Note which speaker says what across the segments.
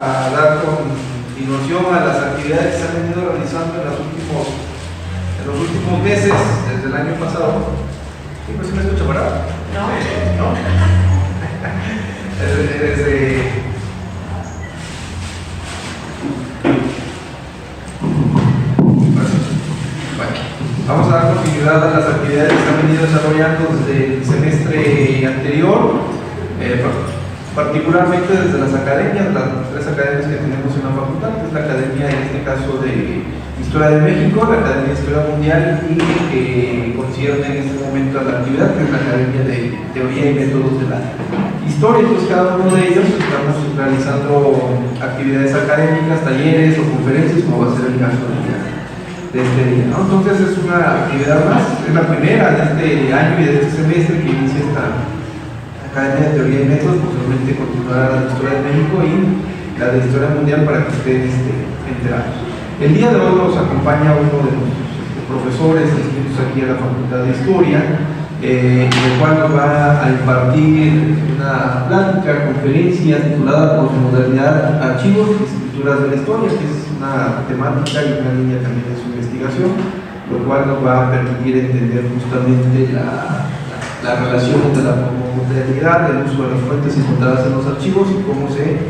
Speaker 1: A dar continuación a las actividades que se han venido realizando en los últimos meses, desde el año pasado. ¿Sí, pues, me escucha parado?
Speaker 2: No.
Speaker 1: ¿No? Bueno, vamos a dar continuidad a las actividades que se han venido desarrollando desde el semestre anterior. Particularmente desde las academias, las tres academias que tenemos en la facultad, que es la Academia, en este caso, de Historia de México, la Academia de Historia Mundial y que concierne en este momento a la actividad, que es la Academia de Teoría y Métodos de la Historia. Entonces, cada uno de ellos estamos realizando actividades académicas, talleres o conferencias, como va a ser el caso de este día, ¿no? Entonces, es una actividad más, es la primera de este año y de este semestre que inicia esta Academia de Teoría y Métodos, posiblemente continuará la de Historia de México y la de Historia Mundial para que estén enterados. El día de hoy nos acompaña uno de nuestros profesores inscritos aquí en la Facultad de Historia, el cual nos va a impartir una plática, conferencia titulada Posmodernidad, Archivos y Escrituras de la Historia, que es una temática y una línea también de su investigación, lo cual nos va a permitir entender justamente la relación entre la modernidad, el uso de las fuentes encontradas en los archivos y cómo se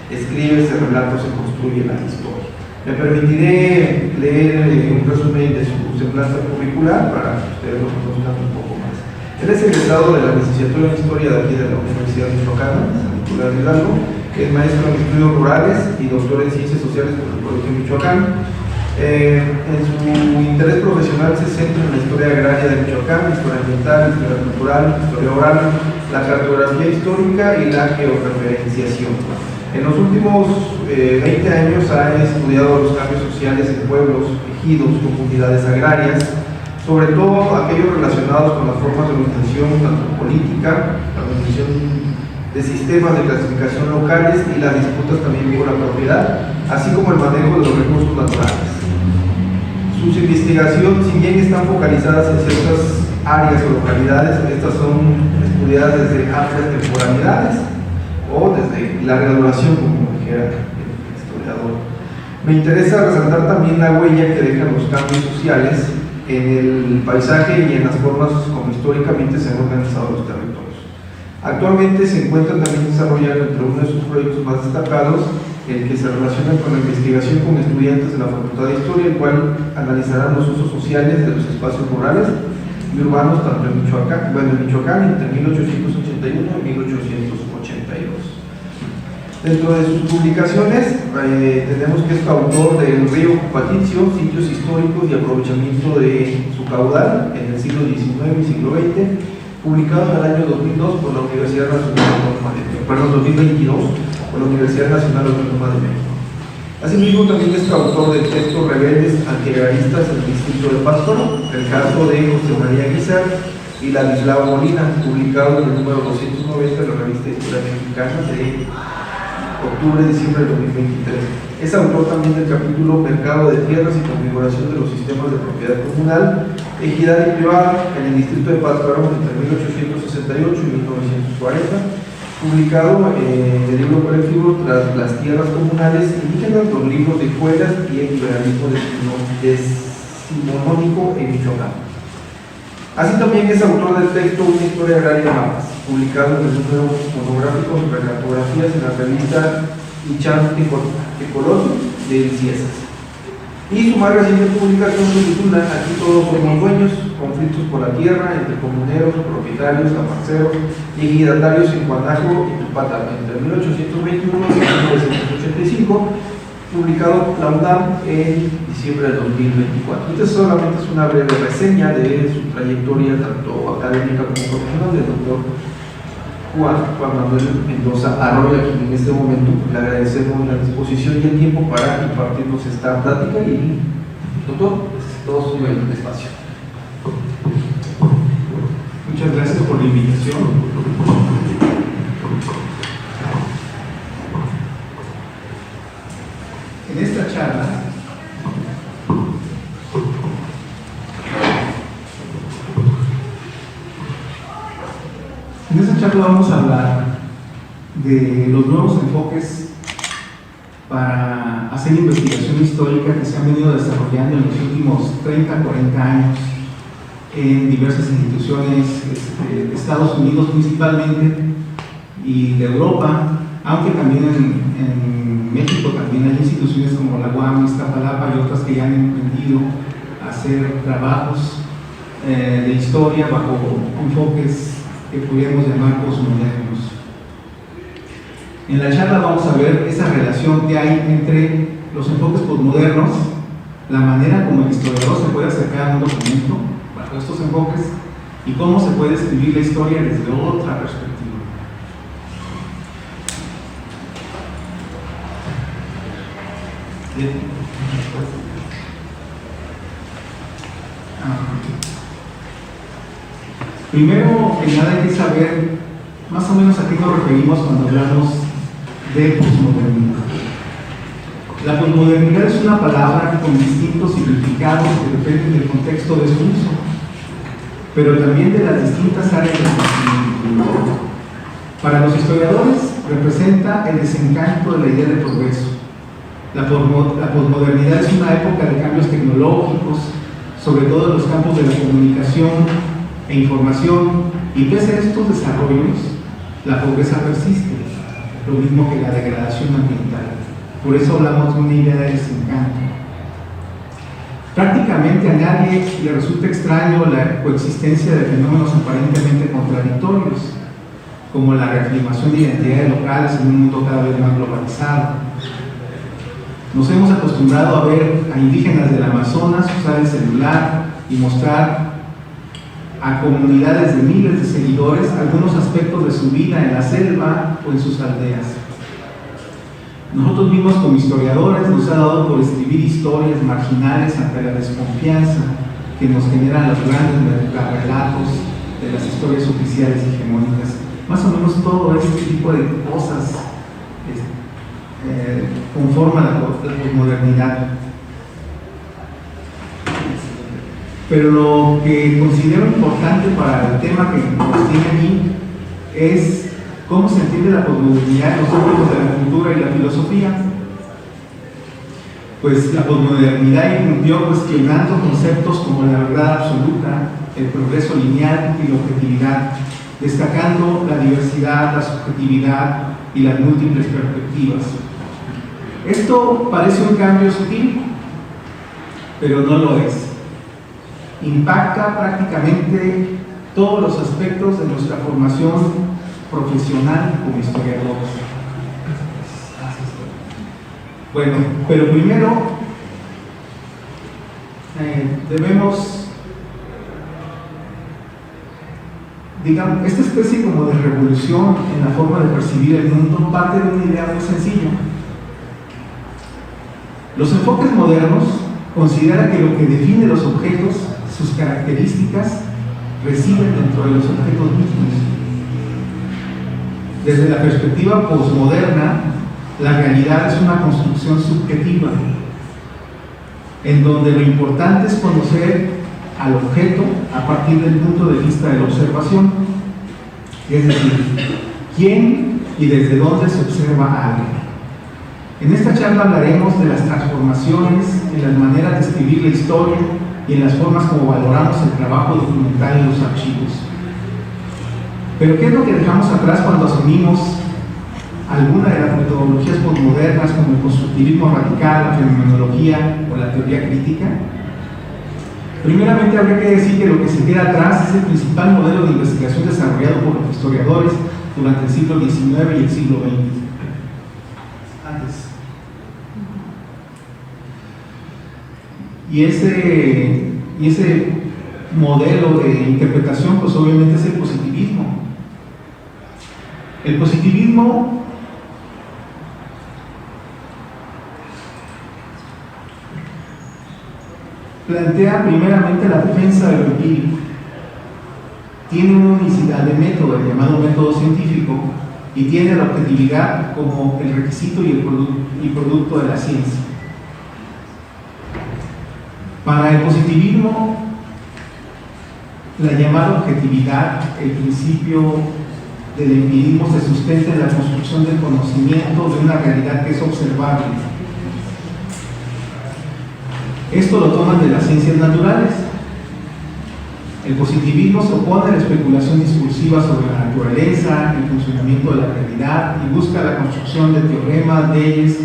Speaker 1: escribe, se relata, se construye la historia. Me permitiré leer un resumen de su semblanza curricular para que ustedes lo conozcan un poco más. Él es egresado de la licenciatura en Historia de aquí de la Universidad de Michoacán, San Nicolás de Hidalgo, que es maestro en estudios rurales y doctor en ciencias sociales por el Colegio Michoacán. En su interés profesional se centra en la historia agraria de Michoacán, historia ambiental, historia cultural, historia oral, la cartografía histórica y la georreferenciación. En los últimos 20 años ha estudiado los cambios sociales en pueblos, ejidos, comunidades agrarias, sobre todo aquellos relacionados con las formas de organización, tanto política, la organización de sistemas de clasificación locales y las disputas también por la propiedad, así como el manejo de los recursos naturales. Sus investigaciones, si bien están focalizadas en ciertas áreas o localidades, estas son estudiadas desde amplias temporalidades o desde larga duración, como dijera el historiador. Me interesa resaltar también la huella que dejan los cambios sociales en el paisaje y en las formas como históricamente se han organizado los territorios. Actualmente se encuentra también desarrollando entre uno de sus proyectos más destacados el que se relaciona con la investigación con estudiantes de la Facultad de Historia, el cual analizarán los usos sociales de los espacios rurales y urbanos tanto en Michoacán entre 1881 y 1882. Dentro de sus publicaciones tenemos que es autor del Río Paticio, sitios históricos y aprovechamiento de su caudal en el siglo XIX y siglo XX, publicado en el año 2002 por la Universidad Nacional Autónoma de México, perdón, 2022 por la Universidad Nacional Autónoma de México. Asimismo, también es autor de textos rebeldes antiagraristas en el distrito de Pátzcuaro, el caso de José María Guizar y Ladislao Molina, publicado en el número 290 de la revista Historia Mexicana de octubre-diciembre de 2023. Es autor también del capítulo Mercado de Tierras y configuración de los sistemas de propiedad comunal, equidad y privada en el distrito de Pátzcuaro entre 1868 y 1940, publicado en el libro colectivo Tras las tierras comunales indígenas, los libros de escuelas y el liberalismo decimonónico en Michoacán. Así también es autor del texto Una historia agraria en mapas, publicado en el número monográfico sobre cartografías en la revista Ichan Ecológico de Ciesas. Y su más reciente publicación se titula Aquí todos somos dueños, conflictos por la tierra entre comuneros, propietarios, aparceros y ejidatarios en Guanajo y Tupatán entre 1821 y 1985, publicado la UNAM en diciembre del 2024. Esta solamente es una breve reseña de su trayectoria tanto académica como profesional del doctor Juan Manuel Mendoza Arroyo, a quien en este momento le agradecemos la disposición y el tiempo para impartirnos esta plática. Y doctor, todo su espacio.
Speaker 3: Muchas gracias por la invitación. En esta charla vamos a hablar de los nuevos enfoques para hacer investigación histórica que se han venido desarrollando en los últimos 30, 40 años en diversas instituciones de Estados Unidos principalmente y de Europa, aunque también en México también hay instituciones como la UAM, Iztapalapa y otras que ya han emprendido a hacer trabajos de historia bajo enfoques que pudiéramos llamar posmodernos. En la charla vamos a ver esa relación que hay entre los enfoques posmodernos, la manera como el historiador se puede acercar a un documento bajo estos enfoques y cómo se puede escribir la historia desde otra perspectiva. Primero que nada hay que saber más o menos a qué nos referimos cuando hablamos de posmodernidad. La posmodernidad es una palabra con distintos significados que dependen del contexto de su uso, pero también de las distintas áreas del conocimiento. Para los historiadores representa el desencanto de la idea de progreso. La posmodernidad es una época de cambios tecnológicos, sobre todo en los campos de la comunicación e información, y pese a estos desarrollos, la pobreza persiste, lo mismo que la degradación ambiental. Por eso hablamos de una idea de desencanto. Prácticamente a nadie le resulta extraño la coexistencia de fenómenos aparentemente contradictorios, como la reafirmación de identidades locales en un mundo cada vez más globalizado. Nos hemos acostumbrado a ver a indígenas del Amazonas usar el celular y mostrar a comunidades de miles de seguidores algunos aspectos de su vida en la selva o en sus aldeas. Nosotros mismos como historiadores nos ha dado por escribir historias marginales ante la desconfianza que nos generan los grandes relatos de las historias oficiales hegemónicas. Más o menos todo este tipo de cosas conforman la posmodernidad. Pero lo que considero importante para el tema que nos tiene aquí es cómo se entiende la posmodernidad en los ámbitos de la cultura y la filosofía. Pues la posmodernidad irrumpió cuestionando conceptos como la verdad absoluta, el progreso lineal y la objetividad, destacando la diversidad, la subjetividad y las múltiples perspectivas. Esto parece un cambio sutil, pero no lo es. Impacta prácticamente todos los aspectos de nuestra formación profesional como historiadores. Bueno, pero primero debemos, digamos, esta especie como de revolución en la forma de percibir el mundo parte de una idea muy sencilla. Los enfoques modernos consideran que lo que define los objetos, sus características, residen dentro de los objetos mismos. Desde la perspectiva posmoderna, la realidad es una construcción subjetiva, en donde lo importante es conocer al objeto a partir del punto de vista de la observación, es decir, quién y desde dónde se observa algo. En esta charla hablaremos de las transformaciones en las maneras de escribir la historia y en las formas como valoramos el trabajo documental en los archivos. Pero ¿qué es lo que dejamos atrás cuando asumimos alguna de las metodologías posmodernas como el constructivismo radical, la fenomenología o la teoría crítica? Primeramente habría que decir que lo que se queda atrás es el principal modelo de investigación desarrollado por los historiadores durante el siglo XIX y el siglo XX. Y ese modelo de interpretación, pues obviamente es el positivismo. El positivismo plantea primeramente la defensa de lo empírico. Tiene una unicidad de método, el llamado método científico, y tiene la objetividad como el requisito y el producto de la ciencia. Para el positivismo, la llamada objetividad, el principio del empirismo se sustenta en la construcción del conocimiento de una realidad que es observable. Esto lo toman de las ciencias naturales. El positivismo se opone a la especulación discursiva sobre la naturaleza, el funcionamiento de la realidad y busca la construcción de teoremas, leyes,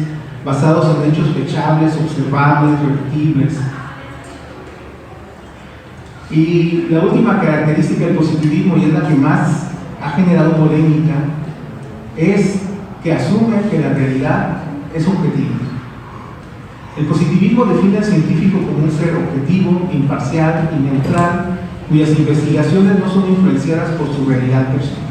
Speaker 3: basados en hechos fechables, observables, repetibles. Y la última característica del positivismo, y es la que más ha generado polémica, es que asume que la realidad es objetiva. El positivismo define al científico como un ser objetivo, imparcial y neutral, cuyas investigaciones no son influenciadas por su realidad personal.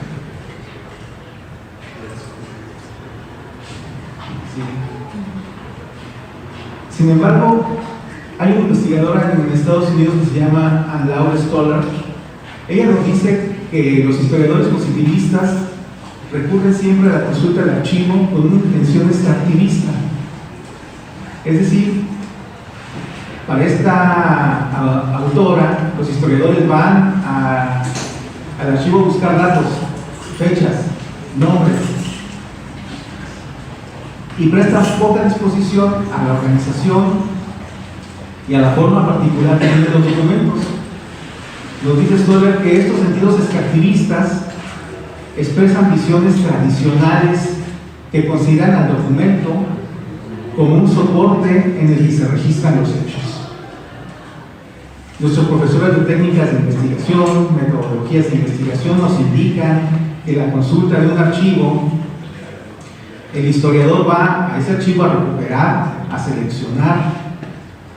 Speaker 3: Sin embargo, hay una investigadora en Estados Unidos que se llama Laura Stoller. Ella nos dice que los historiadores positivistas recurren siempre a la consulta del archivo con una intención extractivista. Es decir, para esta autora, los historiadores van al archivo a buscar datos, fechas, nombres, y prestan poca disposición a la organización y a la forma particular que tienen los documentos. Nos dice Stoller que estos sentidos extractivistas expresan visiones tradicionales que consideran al documento como un soporte en el que se registran los hechos. Nuestros profesores de técnicas de investigación, metodologías de investigación nos indican que la consulta de un archivo, el historiador va a ese archivo a recuperar, a seleccionar,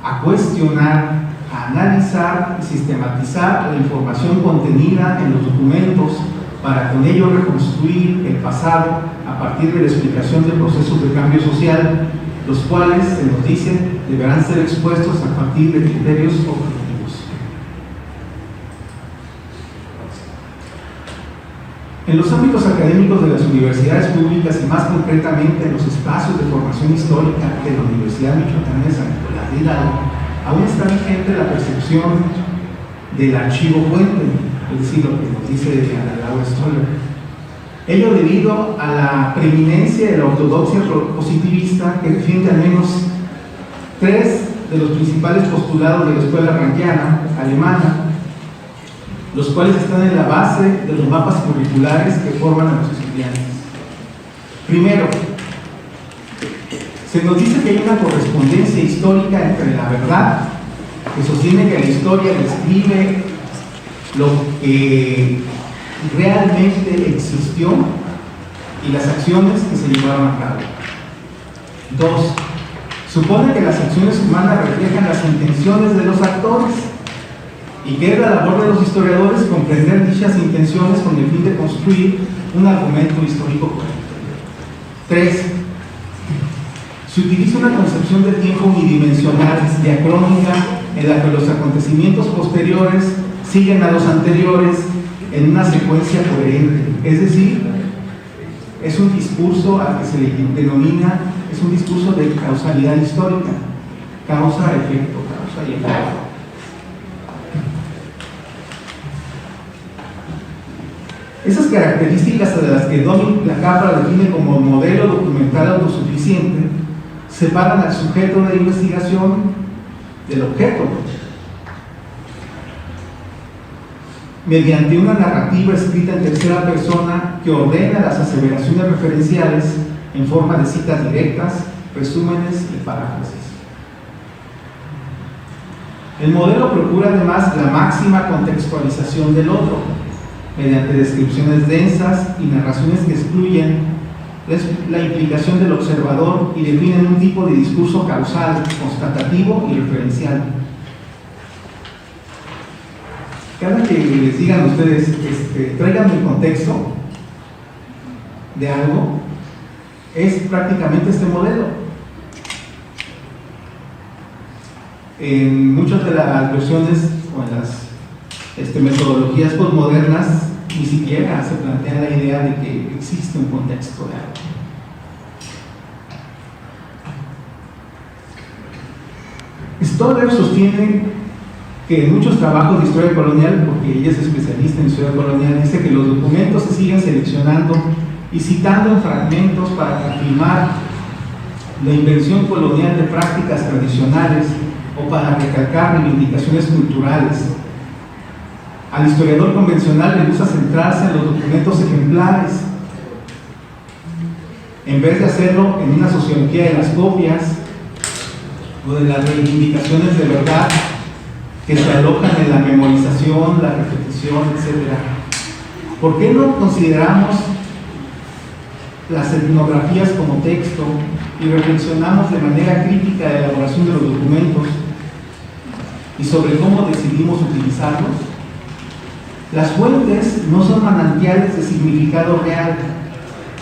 Speaker 3: a cuestionar, a analizar y sistematizar la información contenida en los documentos para con ello reconstruir el pasado a partir de la explicación de procesos de cambio social, los cuales, se nos dice, deberán ser expuestos a partir de criterios objetivos. En los ámbitos académicos de las universidades públicas y más concretamente en los espacios de formación histórica de la Universidad Michoacana de San Nicolás de Hidalgo, aún está vigente la percepción del archivo fuente, es decir, lo que nos dice Laura Stoller. Ello debido a la preeminencia de la ortodoxia positivista que defiende al menos tres de los principales postulados de la escuela rankiana alemana, los cuales están en la base de los mapas curriculares que forman a los estudiantes. Primero, se nos dice que hay una correspondencia histórica entre la verdad, que sostiene que la historia describe lo que realmente existió, y las acciones que se llevaron a cabo. Dos, supone que las acciones humanas reflejan las intenciones de los actores, y que es la labor de los historiadores comprender dichas intenciones con el fin de construir un argumento histórico correcto. Tres, se utiliza una concepción de tiempo unidimensional, diacrónica, en la que los acontecimientos posteriores siguen a los anteriores en una secuencia coherente. Es decir, es un discurso al que se le denomina, es un discurso de causalidad histórica, causa-efecto, causa y efecto. Esas características de las que Dominic Lacapra define como modelo documental autosuficiente separan al sujeto de investigación del objeto. Mediante una narrativa escrita en tercera persona que ordena las aseveraciones referenciales en forma de citas directas, resúmenes y paráfrasis. El modelo procura además la máxima contextualización del otro, mediante descripciones densas y narraciones que excluyen la implicación del observador y definen un tipo de discurso causal, constatativo y referencial. Cada que les digan a ustedes, tráiganme el contexto de algo, es prácticamente este modelo. En muchas de las versiones o en las metodologías postmodernas ni siquiera se plantea la idea de que existe un contexto de algo. Stoller sostiene que en muchos trabajos de historia colonial, porque ella es especialista en historia colonial, dice que los documentos se siguen seleccionando y citando en fragmentos para confirmar la invención colonial de prácticas tradicionales o para recalcar reivindicaciones culturales. Al historiador convencional le gusta centrarse en los documentos ejemplares, en vez de hacerlo en una sociología de las copias o de las reivindicaciones de verdad que se alojan en la memorización, la repetición, etc. ¿Por qué no consideramos las etnografías como texto y reflexionamos de manera crítica de la elaboración de los documentos y sobre cómo decidimos utilizarlos? Las fuentes no son manantiales de significado real,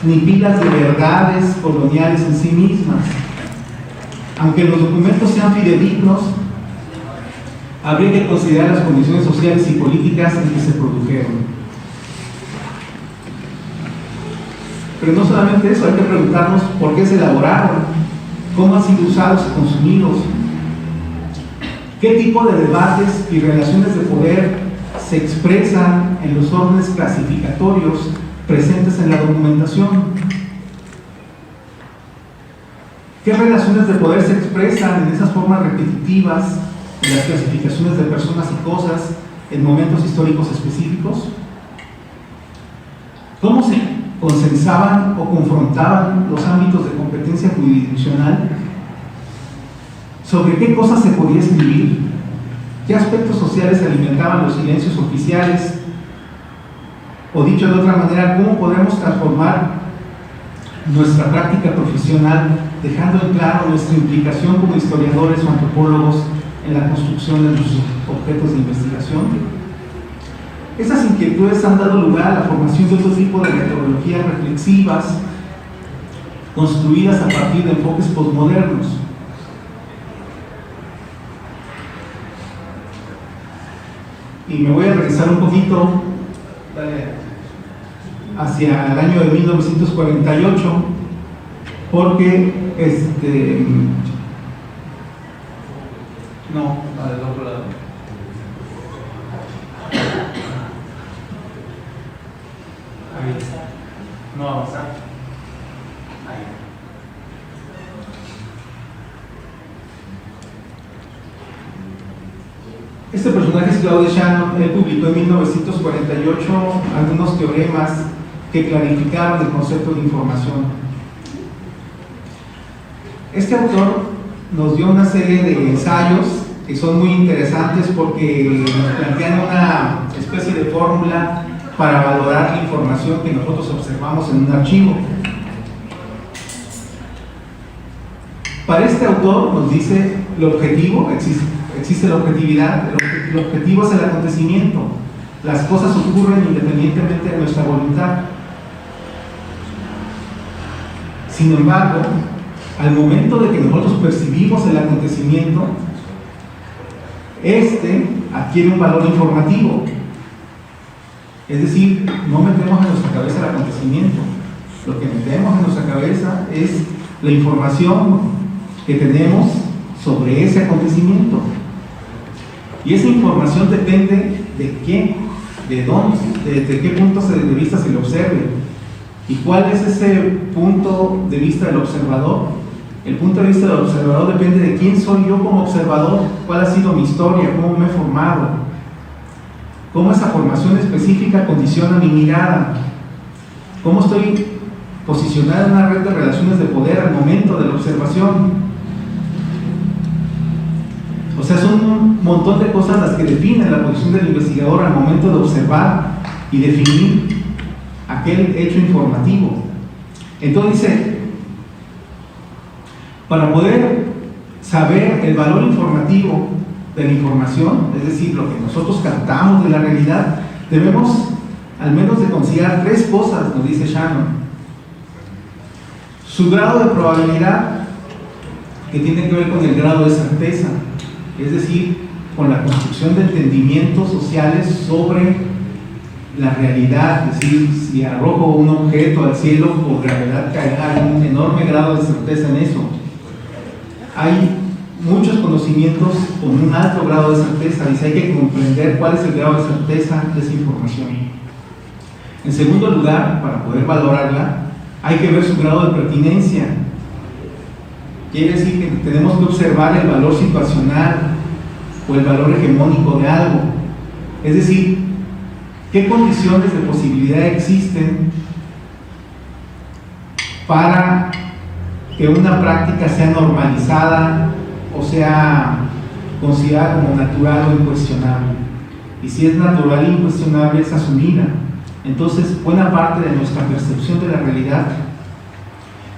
Speaker 3: ni pilas de verdades coloniales en sí mismas. Aunque los documentos sean fidedignos, habría que considerar las condiciones sociales y políticas en que se produjeron. Pero no solamente eso, hay que preguntarnos por qué se elaboraron, cómo han sido usados y consumidos, qué tipo de debates y relaciones de poder se expresan en los órdenes clasificatorios presentes en la documentación. ¿Qué relaciones de poder se expresan en esas formas repetitivas, en las clasificaciones de personas y cosas en momentos históricos específicos? ¿Cómo se consensaban o confrontaban los ámbitos de competencia jurisdiccional? ¿Sobre qué cosas se podía escribir? ¿Qué aspectos sociales alimentaban los silencios oficiales? O dicho de otra manera, ¿cómo podemos transformar nuestra práctica profesional dejando en claro nuestra implicación como historiadores o antropólogos en la construcción de nuestros objetos de investigación? Esas inquietudes han dado lugar a la formación de otro tipo de metodologías reflexivas construidas a partir de enfoques postmodernos. Y me voy a regresar un poquito hacia el año de 1948, porque no, del otro lado. Ahí está. No avanzar. Ahí. Este personaje es Claude Shannon. Él publicó en 1948 algunos teoremas que clarificaron el concepto de información. Este autor nos dio una serie de ensayos que son muy interesantes porque nos plantean una especie de fórmula para valorar la información que nosotros observamos en un archivo. Para este autor nos dice el objetivo, existe la objetividad, el objetivo es el acontecimiento. Las cosas ocurren independientemente de nuestra voluntad. Sin embargo, al momento de que nosotros percibimos el acontecimiento, adquiere un valor informativo. Es decir, no metemos en nuestra cabeza el acontecimiento. Lo que metemos en nuestra cabeza es la información que tenemos sobre ese acontecimiento. Y esa información depende de qué, de dónde, de qué punto de vista se le observe. ¿Y cuál es ese punto de vista del observador? El punto de vista del observador depende de quién soy yo como observador, cuál ha sido mi historia, cómo me he formado, cómo esa formación específica condiciona mi mirada, cómo estoy posicionado en una red de relaciones de poder al momento de la observación. O sea, son un montón de cosas las que definen la posición del investigador al momento de observar y definir aquel hecho informativo. Entonces dice, para poder saber el valor informativo de la información, es decir, lo que nosotros captamos de la realidad, debemos al menos de considerar tres cosas, nos dice Shannon. Su grado de probabilidad, que tiene que ver con el grado de certeza, es decir, con la construcción de entendimientos sociales sobre la realidad, es decir, si arrojo un objeto al cielo por gravedad caerá, hay un enorme grado de certeza en eso. Hay muchos conocimientos con un alto grado de certeza. Dice, hay que comprender cuál es el grado de certeza de esa información. En segundo lugar, para poder valorarla, hay que ver su grado de pertinencia. Quiere decir que tenemos que observar el valor situacional o el valor hegemónico de algo. Es decir, qué condiciones de posibilidad existen para que una práctica sea normalizada o sea considerada como natural o incuestionable. Y si es natural e incuestionable, es asumida. Entonces, buena parte de nuestra percepción de la realidad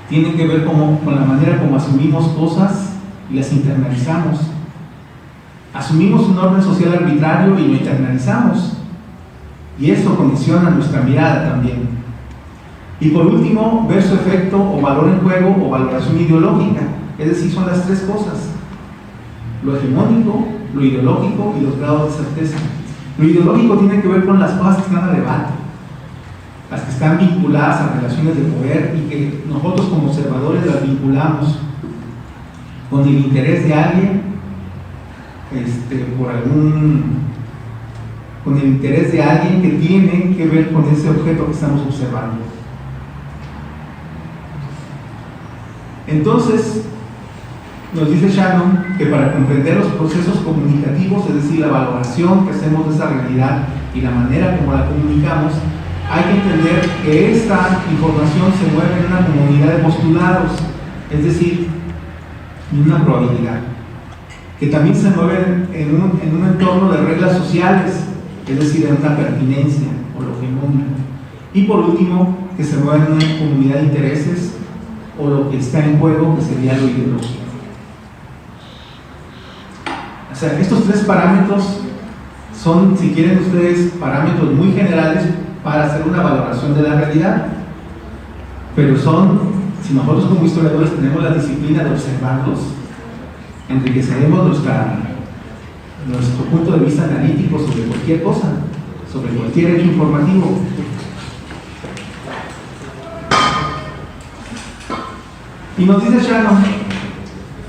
Speaker 3: tiene que ver con la manera como asumimos cosas y las internalizamos. Asumimos un orden social arbitrario y lo internalizamos. Y eso condiciona nuestra mirada también. Y por último, ver su efecto o valor en juego o valoración ideológica. Es decir, son las tres cosas: lo hegemónico, lo ideológico y los grados de certeza. Lo ideológico tiene que ver con las cosas que están a debate, las que están vinculadas a relaciones de poder y que nosotros como observadores las vinculamos con el interés de alguien, con el interés de alguien que tiene que ver con ese objeto que estamos observando. Entonces, nos dice Shannon que para comprender los procesos comunicativos, es decir, la valoración que hacemos de esa realidad y la manera como la comunicamos, hay que entender que esta información se mueve en una comunidad de postulados, es decir, en una probabilidad, que también se mueve en un entorno de reglas sociales, es decir, en una pertinencia o lo hegemónico, y por último, que se mueve en una comunidad de intereses o lo que está en juego, que sería lo ideológico. O sea, estos tres parámetros son, si quieren ustedes, parámetros muy generales para hacer una valoración de la realidad, pero son, si nosotros como historiadores tenemos la disciplina de observarlos, enriqueceremos nuestro punto de vista analítico sobre cualquier cosa, sobre cualquier hecho informativo. Y nos dice Shannon,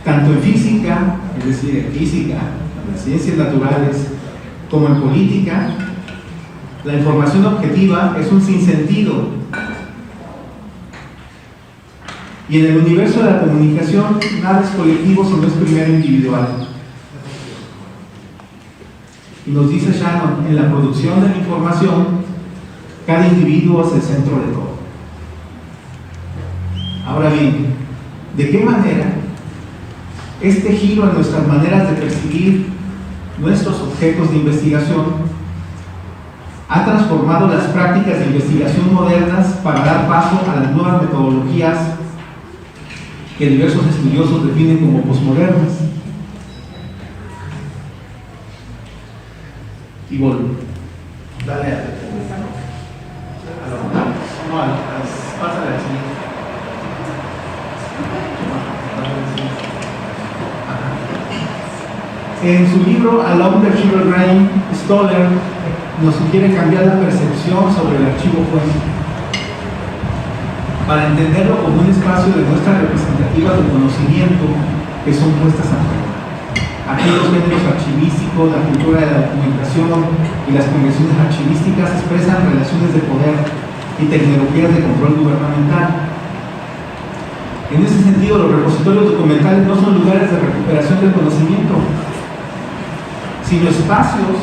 Speaker 3: tanto en física, es decir, en física, en las ciencias naturales, como en política, la información objetiva es un sinsentido. Y en el universo de la comunicación, nada es colectivo sino es primero individual. Y nos dice Shannon, en la producción de la información, cada individuo es el centro de todo. Ahora bien, ¿de qué manera este giro en nuestras maneras de percibir nuestros objetos de investigación ha transformado las prácticas de investigación modernas para dar paso a las nuevas metodologías que diversos estudiosos definen como posmodernas? Y vuelvo. Dale a pásale al siguiente. En su libro Along the Sugar Grain, Stoller nos sugiere cambiar la percepción sobre el archivo fuente para entenderlo como un espacio de muestras representativas de conocimiento que son puestas a prueba. Aquí los géneros archivísticos, la cultura de la documentación y las convenciones archivísticas expresan relaciones de poder y tecnologías de control gubernamental. En ese sentido, los repositorios documentales no son lugares de recuperación del conocimiento, sino espacios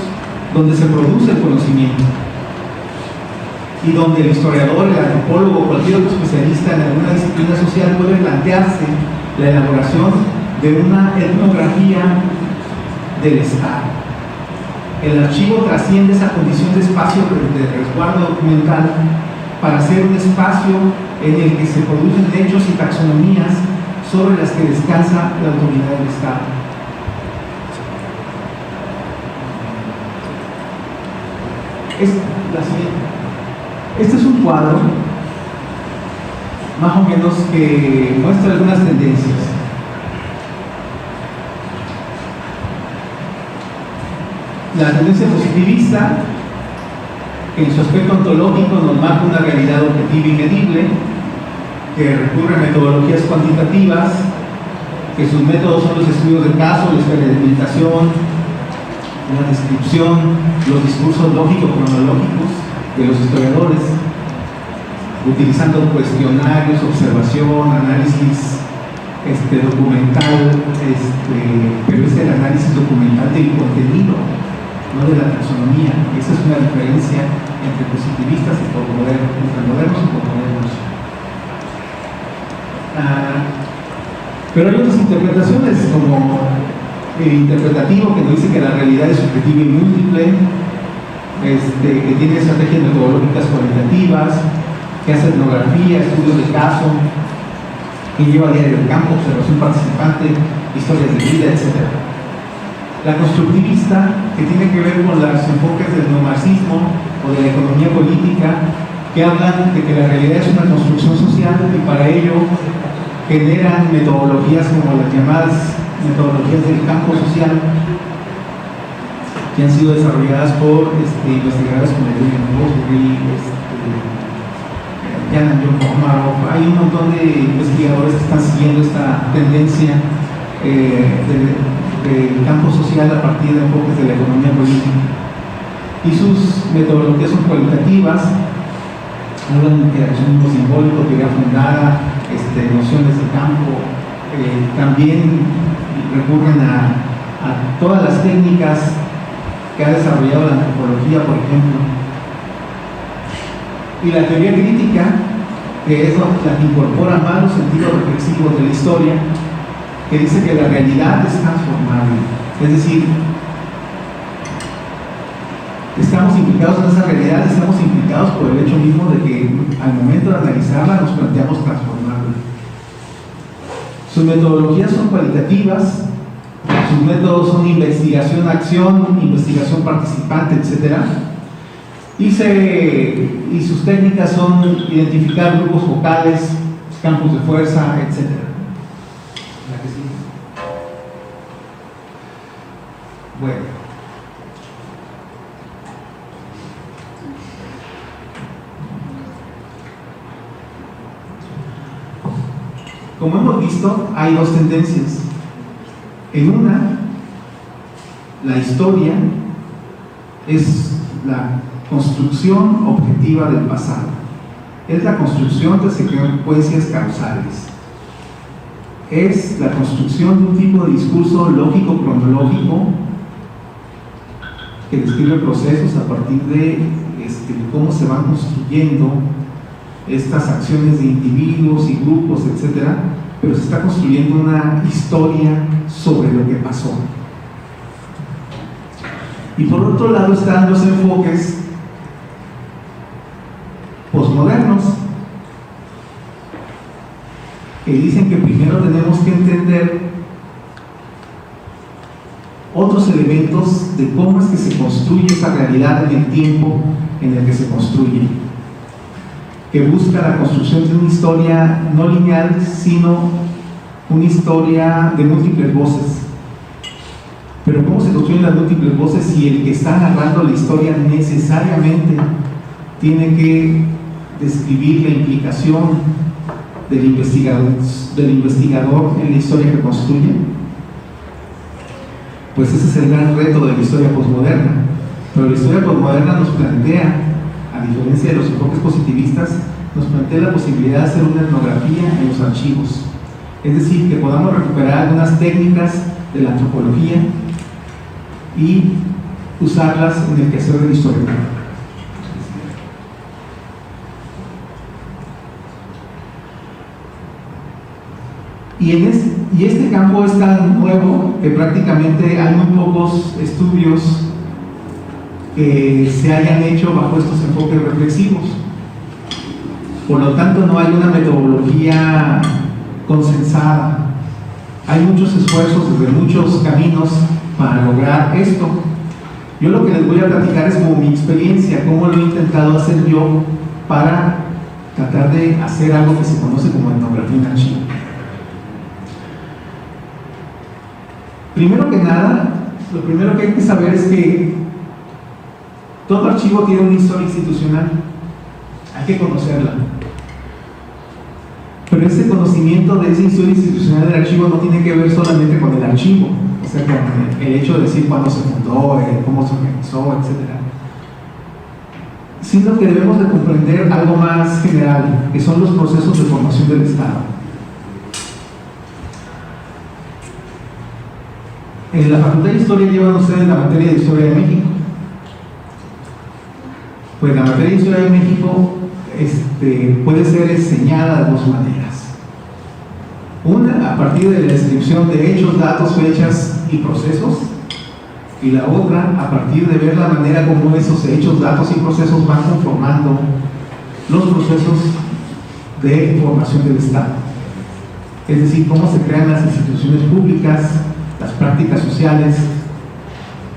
Speaker 3: donde se produce el conocimiento y donde el historiador, el antropólogo o cualquier otro especialista en alguna disciplina social puede plantearse la elaboración de una etnografía del Estado. El archivo trasciende esa condición de espacio de resguardo documental para ser un espacio en el que se producen hechos y taxonomías sobre las que descansa la autoridad del Estado. Este es un cuadro más o menos que muestra algunas tendencias. La tendencia positivista, que en su aspecto ontológico nos marca una realidad objetiva y medible, que recurre a metodologías cuantitativas que sus métodos son los estudios del caso, la experimentación, la descripción, los discursos lógico-cronológicos de los historiadores, utilizando cuestionarios, observación, análisis documental, pero es el análisis documental del contenido, no de la taxonomía. Esa es una diferencia entre positivistas y posmodernos, entre modernos y posmodernos. Pero hay otras interpretaciones, como el interpretativo, que nos dice que la realidad es subjetiva y múltiple, que tiene estrategias metodológicas cualitativas, que hace etnografía, estudios de caso, que lleva diario del campo, observación participante, historias de vida, etc. La constructivista, que tiene que ver con los enfoques del neomarxismo o de la economía política, que hablan de que la realidad es una construcción social y para ello generan metodologías como las llamadas metodologías del campo social, que han sido desarrolladas por investigadores como William Bosbury, Jan John Pomarov. Hay un montón de investigadores que están siguiendo esta tendencia del campo social a partir de enfoques de la economía política. Y sus metodologías son cualitativas, hablan de interaccionismo simbólico, teoría fundada, nociones de campo, también recurren a todas las técnicas que ha desarrollado la antropología, por ejemplo. Y la teoría crítica, que es la que incorpora más los sentidos reflexivos de la historia, que dice que la realidad es transformable. Es decir, estamos implicados en esa realidad, estamos implicados por el hecho mismo de que al momento de analizarla nos planteamos transformarla. Sus metodologías son cualitativas, sus métodos son investigación-acción, investigación participante, etc. Y sus técnicas son identificar grupos focales, campos de fuerza, etc. ¿La que sigue? Bueno. Como hemos visto, hay dos tendencias. En una, la historia es la construcción objetiva del pasado. Es la construcción de secuencias causales. Es la construcción de un tipo de discurso lógico-cronológico que describe procesos a partir de cómo se van construyendo estas acciones de individuos y grupos, etcétera, pero se está construyendo una historia sobre lo que pasó. Y por otro lado están los enfoques posmodernos, que dicen que primero tenemos que entender otros elementos de cómo es que se construye esa realidad en el tiempo en el que se construye, que busca la construcción de una historia no lineal, sino una historia de múltiples voces. Pero ¿cómo se construyen las múltiples voces si el que está narrando la historia necesariamente tiene que describir la implicación del investigador en la historia que construye? Pues ese es el gran reto de la historia posmoderna. Pero la historia posmoderna nos plantea, a diferencia de los enfoques positivistas, nos plantea la posibilidad de hacer una etnografía en los archivos. Es decir, que podamos recuperar algunas técnicas de la antropología y usarlas en el quehacer del historiador. Y este campo es tan nuevo que prácticamente hay muy pocos estudios que se hayan hecho bajo estos enfoques reflexivos. Por lo tanto, no hay una metodología consensada. Hay muchos esfuerzos desde muchos caminos para lograr esto. Yo lo que les voy a platicar es como mi experiencia, cómo lo he intentado hacer yo para tratar de hacer algo que se conoce como etnografía en archivo. Primero que nada, lo primero que hay que saber es que todo archivo tiene una historia institucional, hay que conocerla. Pero ese conocimiento de esa historia institucional del archivo no tiene que ver solamente con el archivo, o sea, con el hecho de decir cuándo se fundó, cómo se organizó, etc. Sino que debemos de comprender algo más general, que son los procesos de formación del Estado. En la Facultad de Historia llevan ustedes la materia de Historia de México. Pues la materia de Historia de México puede ser enseñada de dos maneras. Una, a partir de la descripción de hechos, datos, fechas y procesos, y la otra, a partir de ver la manera como esos hechos, datos y procesos van conformando los procesos de formación del Estado. Es decir, cómo se crean las instituciones públicas, las prácticas sociales,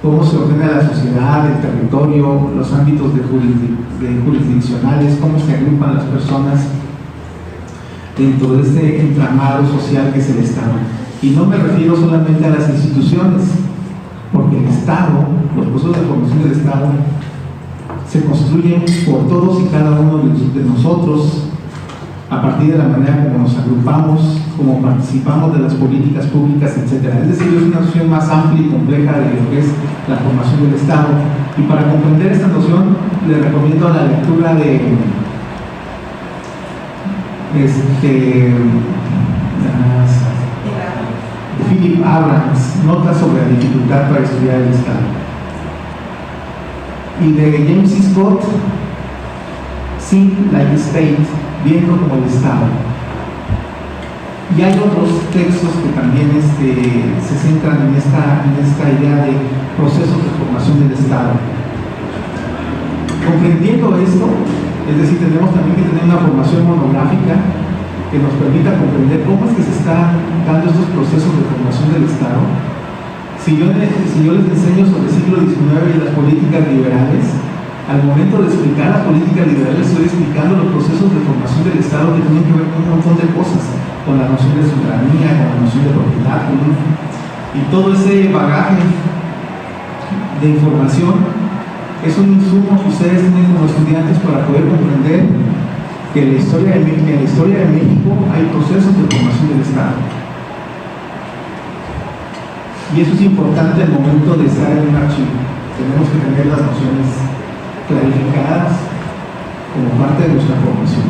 Speaker 3: cómo se ordena la sociedad, el territorio, los ámbitos de jurisdiccionales, cómo se agrupan las personas dentro de este entramado social que es el Estado. Y no me refiero solamente a las instituciones, porque el Estado, los procesos de formación del Estado, se construyen por todos y cada uno de nosotros, a partir de la manera como nos agrupamos, como participamos de las políticas públicas, etc. Es decir, es una noción más amplia y compleja de lo que es la formación del Estado. Y para comprender esta noción, les recomiendo la lectura de Philip Abrams, Notas sobre la dificultad para estudiar el Estado. Y de James C. Scott, Think Like the State, viendo como el Estado. Y hay otros textos que también se centran en esta idea de procesos de formación del Estado. Comprendiendo esto, es decir, tenemos también que tener una formación monográfica que nos permita comprender cómo es que se están dando estos procesos de formación del Estado. Si yo les enseño sobre el siglo XIX y las políticas liberales, al momento de explicar las políticas liberales estoy explicando los procesos de formación del Estado que tienen que ver con un montón de cosas, con la noción de soberanía, con la noción de propiedad, y todo ese bagaje de información es un insumo que ustedes tienen como estudiantes para poder comprender que en la historia de México hay procesos de formación del Estado. Y eso es importante al momento de estar en un archivo. Tenemos que tener las nociones clarificadas como parte de nuestra formación.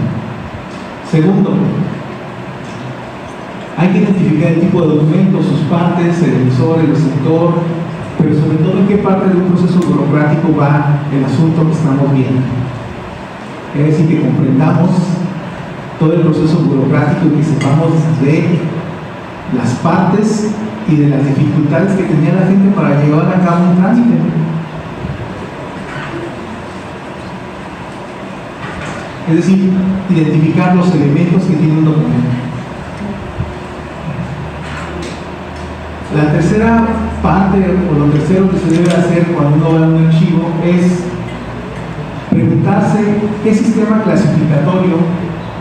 Speaker 3: Segundo, hay que identificar el tipo de documentos, sus partes, el emisor, el receptor, pero sobre todo en qué parte de un proceso burocrático va el asunto que estamos viendo. Es decir, que comprendamos todo el proceso burocrático y que sepamos de las partes y de las dificultades que tenía la gente para llevar a cabo un trámite. Es decir, identificar los elementos que tiene un documento. La tercera parte, o lo tercero que se debe hacer cuando uno va a un archivo, es preguntarse qué sistema clasificatorio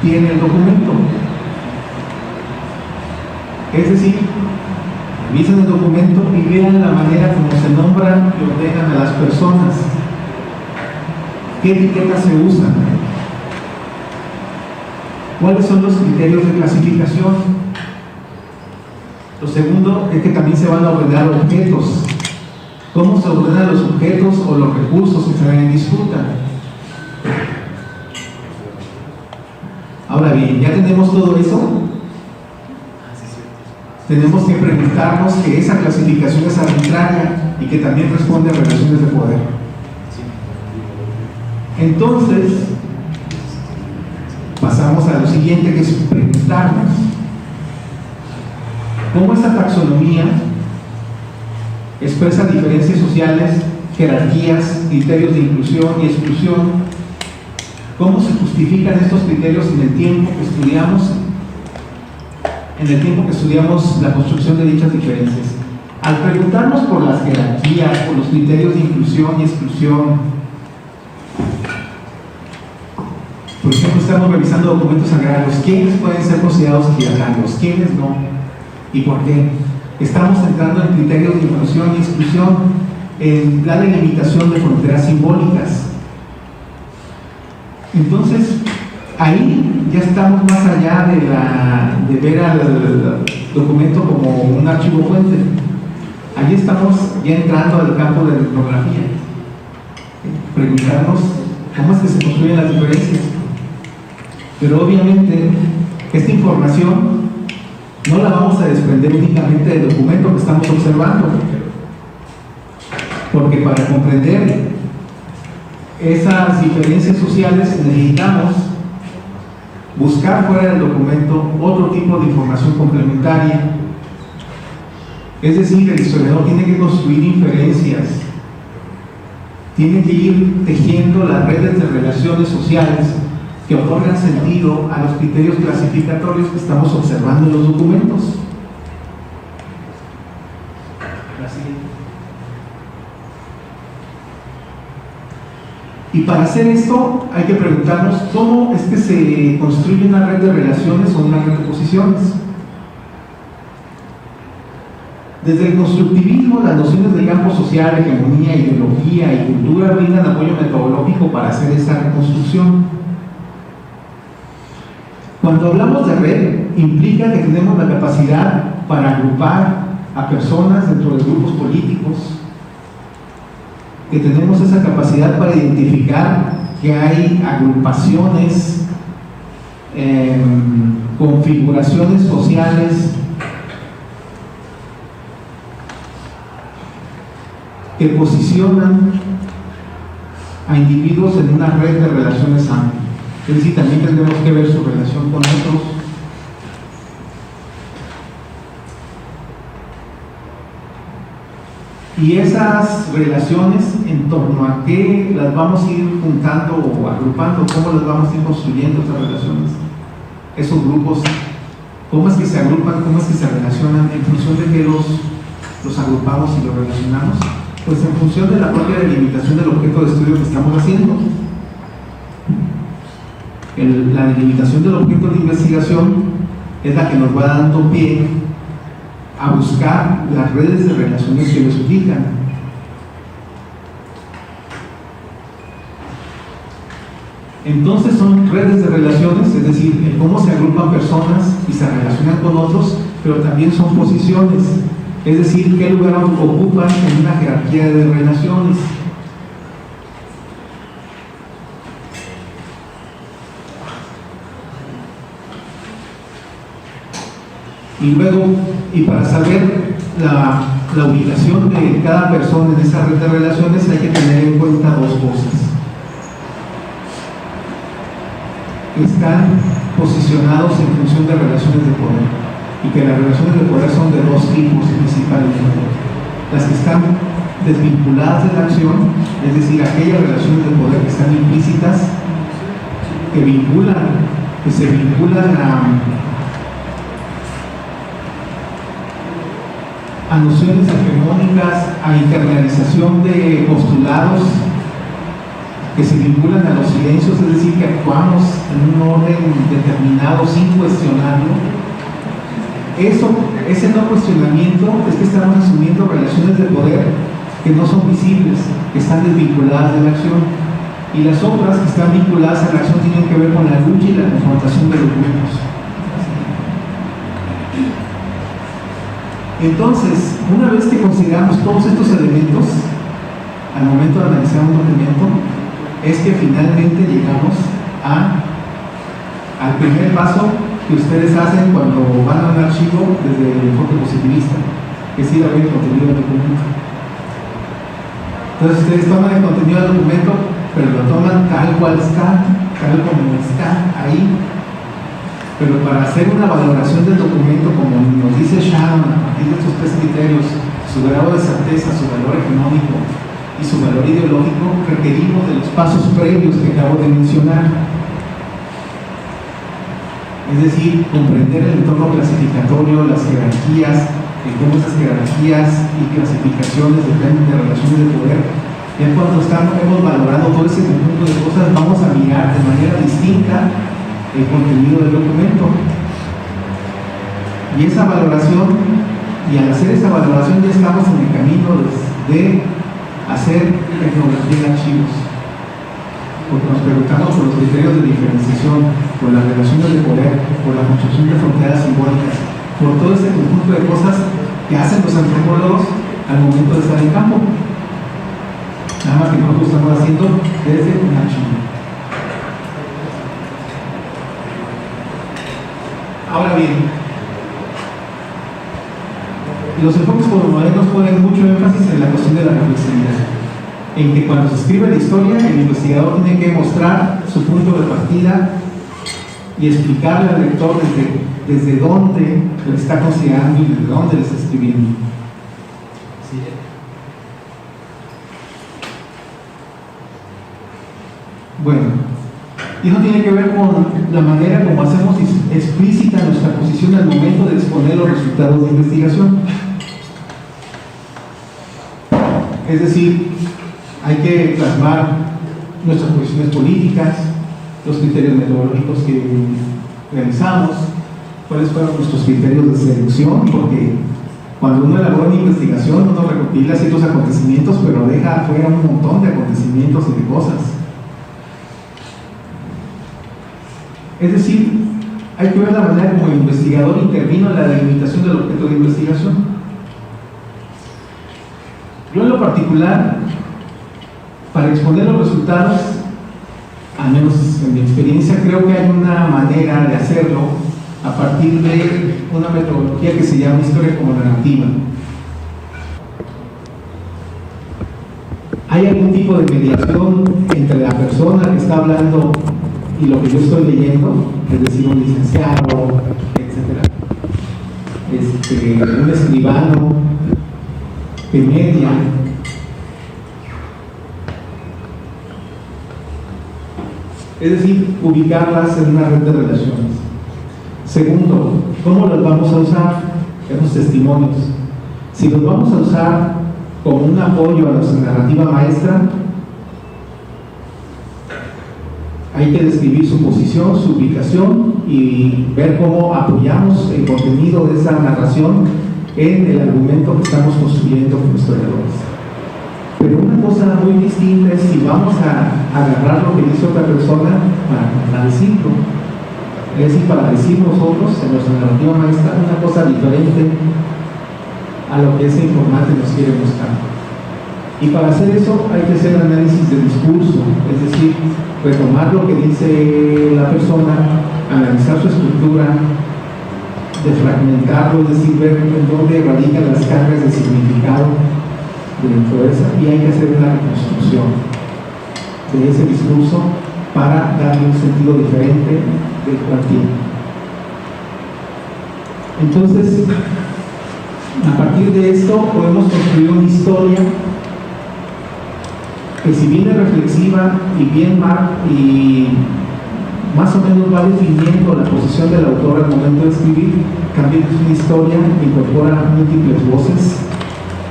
Speaker 3: tiene el documento. Es decir, revisen el documento y vean la manera como se nombran y ordenan a las personas. ¿Qué etiquetas se usan? ¿Cuáles son los criterios de clasificación? Lo segundo es que también se van a ordenar objetos. ¿Cómo se ordenan los objetos o los recursos que se ven en disputa? Ahora bien, ya tenemos todo eso. Tenemos que preguntarnos que esa clasificación es arbitraria y que también responde a relaciones de poder. Entonces, pasamos a lo siguiente, que es preguntarnos cómo esta taxonomía expresa diferencias sociales, jerarquías, criterios de inclusión y exclusión, cómo se justifican estos criterios en el tiempo que estudiamos la construcción de dichas diferencias. Al preguntarnos por las jerarquías, por los criterios de inclusión y exclusión, por ejemplo, estamos revisando documentos agrarios. ¿Quiénes pueden ser considerados agrarios? ¿Quiénes no? ¿Y por qué? Estamos entrando en criterios de inclusión y exclusión, en la delimitación de fronteras simbólicas. Entonces, ahí ya estamos más allá de ver al documento como un archivo fuente. Ahí estamos ya entrando al campo de la etnografía. Preguntarnos cómo es que se construyen las diferencias. Pero obviamente esta información no la vamos a desprender únicamente del documento que estamos observando, porque para comprender esas diferencias sociales necesitamos buscar fuera del documento otro tipo de información complementaria. Es decir, el historiador tiene que construir inferencias, tiene que ir tejiendo las redes de relaciones sociales que otorgan sentido a los criterios clasificatorios que estamos observando en los documentos. Y para hacer esto hay que preguntarnos cómo es que se construye una red de relaciones o una red de posiciones. Desde el constructivismo, las nociones de campo social, hegemonía, ideología y cultura brindan apoyo metodológico para hacer esa reconstrucción. Cuando hablamos de red, implica que tenemos la capacidad para agrupar a personas dentro de grupos políticos, que tenemos esa capacidad para identificar que hay agrupaciones, configuraciones sociales que posicionan a individuos en una red de relaciones amplias. Es decir, también tendremos que ver su relación con otros. Y esas relaciones, en torno a qué las vamos a ir juntando o agrupando, cómo las vamos a ir construyendo esas relaciones, esos grupos, cómo es que se agrupan, cómo es que se relacionan, en función de qué los agrupamos y los relacionamos. Pues en función de la propia delimitación del objeto de estudio que estamos haciendo. La delimitación del objeto de investigación es la que nos va dando pie a buscar las redes de relaciones que los ubican. Entonces son redes de relaciones, es decir, el cómo se agrupan personas y se relacionan con otros, pero también son posiciones. Es decir, qué lugar ocupan en una jerarquía de relaciones. Y luego, y para saber la ubicación de cada persona en esa red de relaciones, hay que tener en cuenta dos cosas. Están posicionados en función de relaciones de poder, y que las relaciones de poder son de dos tipos principalmente: las que están desvinculadas de la acción, es decir, aquellas relaciones de poder que están implícitas, que se vinculan a nociones hegemónicas, a internalización de postulados, que se vinculan a los silencios, es decir, que actuamos en un orden determinado sin cuestionarlo. Ese no cuestionamiento es que estamos asumiendo relaciones de poder que no son visibles, que están desvinculadas de la acción, y las otras que están vinculadas a la acción tienen que ver con la lucha y la confrontación de los grupos. Entonces, una vez que consideramos todos estos elementos al momento de analizar un documento, es que finalmente llegamos al primer paso que ustedes hacen cuando van a un archivo desde el enfoque positivista, que es ir a ver el contenido del documento. Entonces ustedes toman el contenido del documento, pero lo toman tal cual está, tal como está ahí. Pero para hacer una valoración del documento, como nos dice Sharon, a partir de estos tres criterios, su grado de certeza, su valor económico y su valor ideológico, requerimos de los pasos previos que acabo de mencionar. Es decir, comprender el entorno clasificatorio, las jerarquías, cómo esas jerarquías y clasificaciones dependen de relaciones de poder. Ya cuando hemos valorado todo ese conjunto de cosas, vamos a mirar de manera distinta el contenido del documento. Y esa valoración, y al hacer esa valoración ya estamos en el camino de hacer etnografía de archivos. porque nos preguntamos por los criterios de diferenciación, por las relaciones de poder, por la construcción de fronteras simbólicas, por todo este conjunto de cosas que hacen los antropólogos al momento de estar en campo. Nada más que nosotros estamos haciendo desde una china. Ahora bien, los enfoques postmodernos ponen mucho énfasis en la cuestión de la reflexividad, en que cuando se escribe la historia, el investigador tiene que mostrar su punto de partida y explicarle al lector desde dónde lo está considerando y desde dónde lo está escribiendo. ¿Sí? Bueno, y eso tiene que ver con la manera como hacemos explícita nuestra posición al momento de exponer los resultados de investigación. Es decir, hay que plasmar nuestras posiciones políticas, los criterios metodológicos que realizamos, cuáles fueron nuestros criterios de selección, porque cuando uno elabora una investigación, uno recopila ciertos acontecimientos, pero deja afuera un montón de acontecimientos y de cosas. Es decir, hay que ver la manera como el investigador intervino en la delimitación del objeto de investigación. Yo en lo particular, para exponer los resultados, al menos en mi experiencia, creo que hay una manera de hacerlo a partir de una metodología que se llama historia como narrativa. Hay algún tipo de mediación entre la persona que está hablando y lo que yo estoy leyendo, es decir, un licenciado, etc. Un escribano que media. Es decir, ubicarlas en una red de relaciones. Segundo, ¿cómo los vamos a usar? Esos testimonios. Si los vamos a usar como un apoyo a nuestra narrativa maestra, hay que describir su posición, su ubicación y ver cómo apoyamos el contenido de esa narración en el argumento que estamos construyendo como historiadores. Pero una cosa muy distinta es si vamos a agarrar lo que dice otra persona para contradecirlo. Es decir, para decir nosotros en nuestra narrativa maestra una cosa diferente a lo que ese informante nos quiere mostrar. Y para hacer eso hay que hacer análisis de discurso, es decir, retomar lo que dice la persona, analizar su estructura, defragmentarlo, es decir, ver en dónde radican las cargas de significado dentro de esa, y hay que hacer una reconstrucción de ese discurso para darle un sentido diferente del cual tiene. Entonces, a partir de esto podemos construir una historia que, si bien es reflexiva y bien y más o menos va definiendo la posición del autor al momento de escribir, también es una historia que incorpora múltiples voces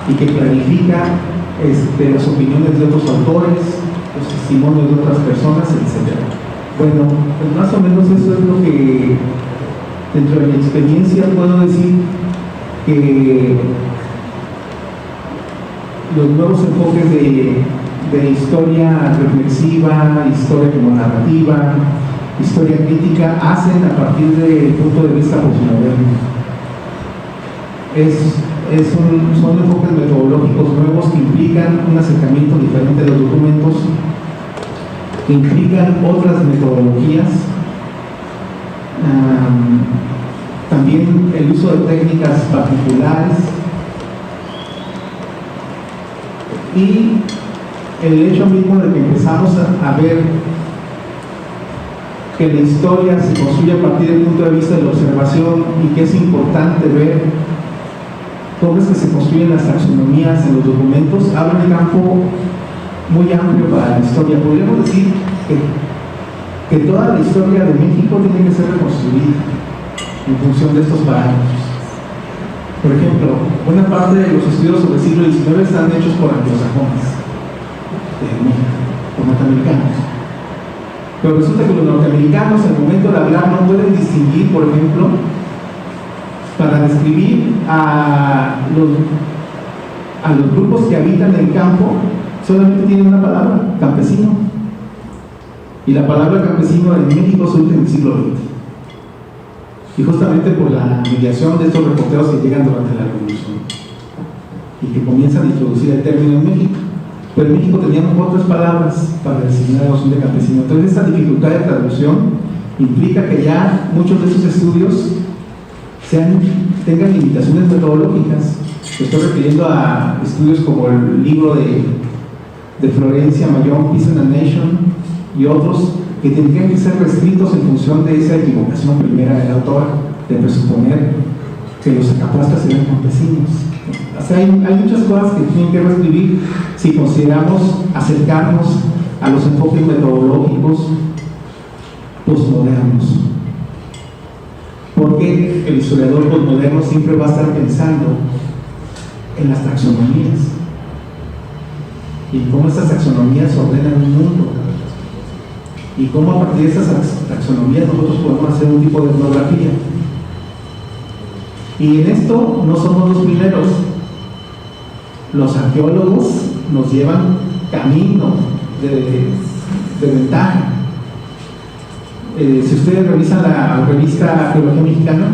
Speaker 3: y que clarifica las opiniones de otros autores, los testimonios de otras personas, etc. Bueno, pues más o menos eso es lo que, dentro de mi experiencia, puedo decir que los nuevos enfoques de historia reflexiva, historia como narrativa, historia crítica, hacen a partir del punto de vista postmoderno. Son enfoques metodológicos nuevos que implican un acercamiento diferente de los documentos, que implican otras metodologías, también el uso de técnicas particulares y el hecho mismo de que empezamos a ver que la historia se construye a partir del punto de vista de la observación y que es importante ver cómo es que se construyen las taxonomías en los documentos, abre un campo muy amplio para la historia. Podríamos decir que toda la historia de México tiene que ser reconstruida en función de estos parámetros. Por ejemplo, buena parte de los estudios sobre el siglo XIX están hechos por anglosajones de México, por norteamericanos. Pero resulta que los norteamericanos, al momento de hablar, no pueden distinguir, por ejemplo, para describir a los grupos que habitan el campo, solamente tienen una palabra: campesino. Y la palabra campesino en México surge en el siglo XX. Y justamente por la mediación de estos reporteros que llegan durante la Revolución y que comienzan a introducir el término en México. Pero en México teníamos otras palabras para designar la noción de campesino. Entonces, esta dificultad de traducción implica que ya muchos de estos estudios tengan limitaciones metodológicas. Estoy refiriendo a estudios como el libro de Florencia Mayón, Peace and a Nation, y otros que tendrían que ser reescritos en función de esa equivocación primera del autor de presuponer que los acapuastas eran campesinos. O sea, hay muchas cosas que tienen que reescribir si consideramos acercarnos a los enfoques metodológicos postmodernos. Porque el historiador postmoderno siempre va a estar pensando en las taxonomías y cómo estas taxonomías ordenan un mundo y cómo a partir de esas taxonomías nosotros podemos hacer un tipo de etnografía. Y en esto no somos los primeros. Los arqueólogos nos llevan camino de ventaja. Si ustedes revisan la revista Arqueología Mexicana,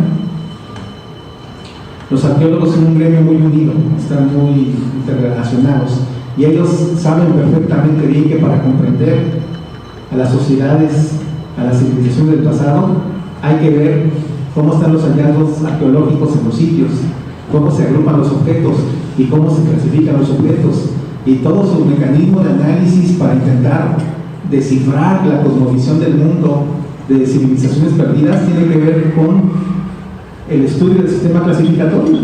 Speaker 3: los arqueólogos son un gremio muy unido, están muy interrelacionados y ellos saben perfectamente bien que para comprender a las sociedades, a las civilizaciones del pasado, hay que ver cómo están los hallazgos arqueológicos en los sitios, cómo se agrupan los objetos y cómo se clasifican los objetos y todo su mecanismo de análisis para intentar descifrar la cosmovisión del mundo de civilizaciones perdidas tiene que ver con el estudio del sistema clasificatorio.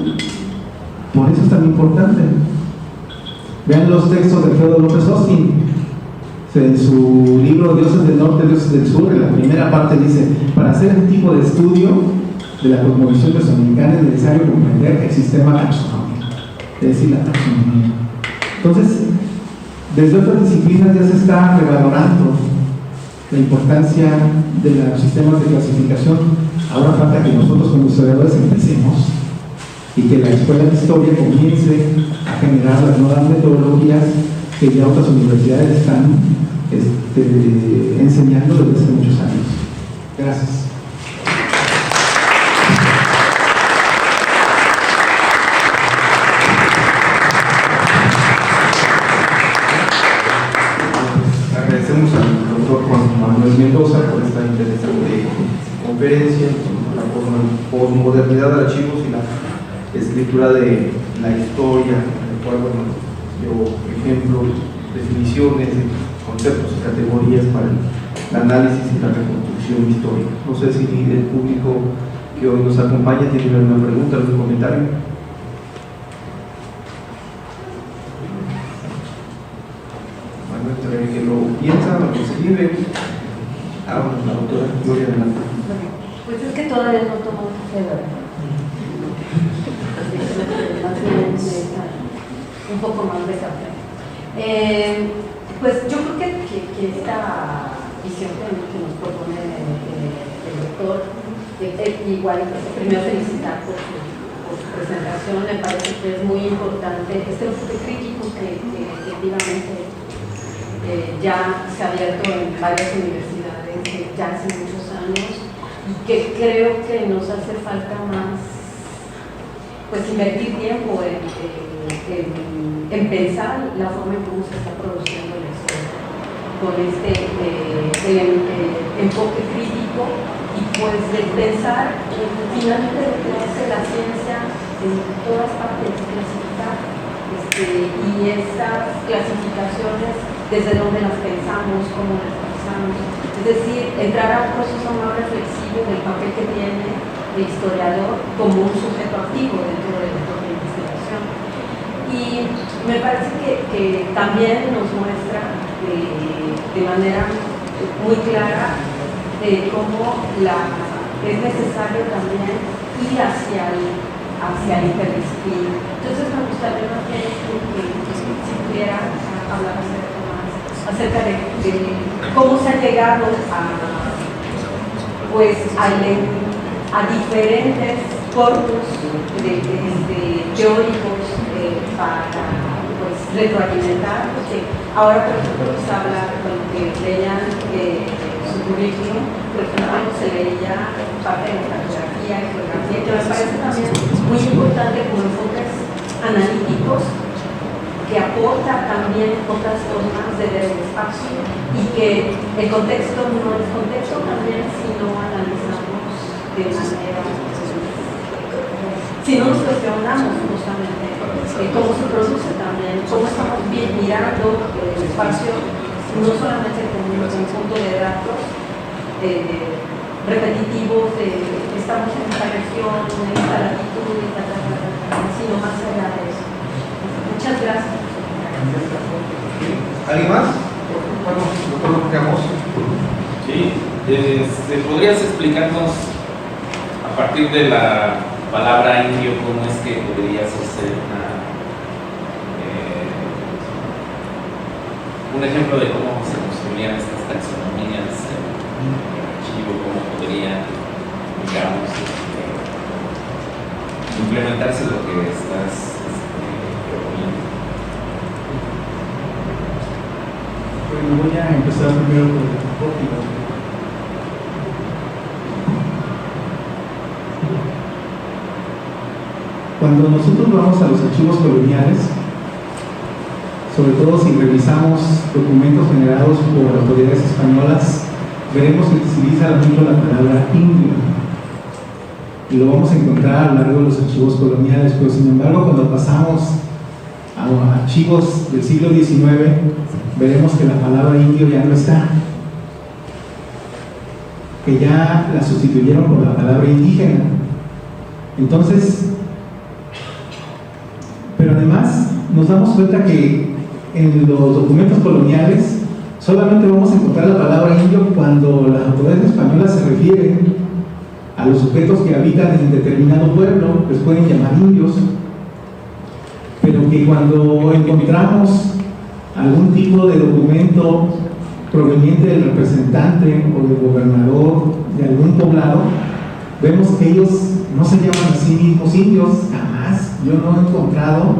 Speaker 3: Por eso es tan importante. Vean los textos de Alfredo López Austin en su libro Dioses del Norte, Dioses del Sur. En la primera parte dice: para hacer un tipo de estudio de la cosmovisión mesoamericana es necesario comprender el sistema taxonómico, es decir, la taxonomía. Entonces, desde otras disciplinas ya se está revalorando la importancia de los sistemas de clasificación. Ahora falta que nosotros como historiadores empecemos y que la escuela de historia comience a generar las nuevas metodologías que ya otras universidades están enseñando desde hace muchos años. Gracias.
Speaker 1: Agradecemos al doctor Juan Manuel Mendoza por esta interesante conferencia, la posmodernidad de archivos y la escritura de la historia, en la cual dio ejemplos, definiciones, conceptos y categorías para el análisis y la reconstrucción histórica. No sé si el público que hoy nos acompaña tiene alguna pregunta, algún comentario. Que lo piensa, lo escribe. Bueno, la doctora Gloria, adelante.
Speaker 2: Pues es que todavía no tomo café, un poco más de café. Pues yo creo que esta visión que nos propone el doctor, igual primero felicitar por su presentación, me parece que es muy importante este enfoque crítico que efectivamente ya se ha abierto en varias universidades ya hace muchos años y que creo que nos hace falta más, pues, invertir tiempo en pensar la forma en cómo se está produciendo la historia con este enfoque crítico y pues de pensar finalmente lo que hace la ciencia en todas partes, clasificar y esas clasificaciones desde dónde las pensamos, cómo las pensamos, es decir, entrar a un proceso más reflexivo del papel que tiene el historiador como un sujeto activo dentro de la propia investigación. Y me parece que también nos muestra de manera muy clara cómo es necesario también ir hacia el interdisciplina. Entonces me gustaría más bien que si pudiera hablar acerca de cómo se ha llegado a diferentes corpus teóricos para retroalimentar, Ahora, por ejemplo, se habla, cuando que leían su currículum, por ejemplo, se leía parte de la geografía, que me parece también muy importante como enfoques analíticos, que aporta también otras formas de ver el espacio y que el contexto no es contexto también si no analizamos de manera, si no nos cuestionamos justamente cómo se produce también, cómo estamos mirando el espacio, no solamente como un conjunto de datos repetitivos de estamos en esta región, en esta latitud, sino más allá de eso. Muchas gracias.
Speaker 1: ¿Alguien más? Bueno, doctor Ramos.
Speaker 4: Sí, ¿podrías explicarnos a partir de la palabra indio cómo es que podrías hacer un ejemplo de cómo se construían estas taxonomías en el archivo, cómo podría, digamos, implementarse lo que estás proponiendo?
Speaker 3: Bueno, voy a empezar primero con el tópico. Cuando nosotros vamos a los archivos coloniales, sobre todo si revisamos documentos generados por autoridades españolas, veremos que se utiliza mucho la palabra indio. Y lo vamos a encontrar a lo largo de los archivos coloniales, pero sin embargo cuando pasamos a archivos del siglo XIX, veremos que la palabra indio ya no está, que ya la sustituyeron por la palabra indígena. Entonces, pero además nos damos cuenta que en los documentos coloniales solamente vamos a encontrar la palabra indio cuando las autoridades españolas se refieren a los sujetos que habitan en determinado pueblo, les pueden llamar indios, pero que cuando encontramos algún tipo de documento proveniente del representante o del gobernador de algún poblado, vemos que ellos no se llaman a sí mismos indios, jamás, yo no he encontrado,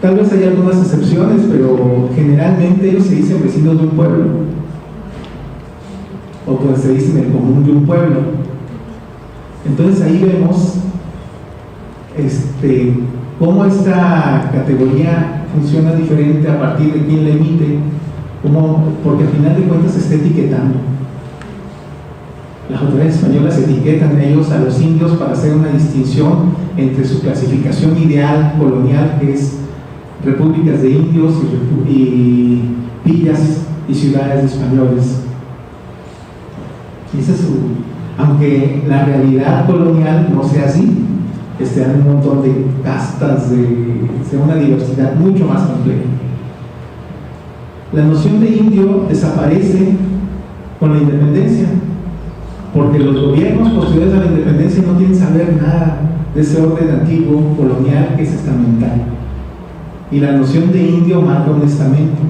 Speaker 3: tal vez hay algunas excepciones, pero generalmente ellos se dicen vecinos de un pueblo, o pues se dicen el común de un pueblo. Entonces ahí vemos cómo esta categoría funciona diferente a partir de quién la emite, porque al final de cuentas se está etiquetando. Las autoridades españolas etiquetan a ellos, a los indios, para hacer una distinción entre su clasificación ideal colonial, que es repúblicas de indios y villas y ciudades de españoles. Y esa es aunque la realidad colonial no sea así, hay un montón de castas, de una diversidad mucho más compleja. La noción de indio desaparece con la independencia, porque los gobiernos posteriores a la independencia no quieren saber nada de ese orden antiguo colonial que es estamental, y la noción de indio marca un estamento.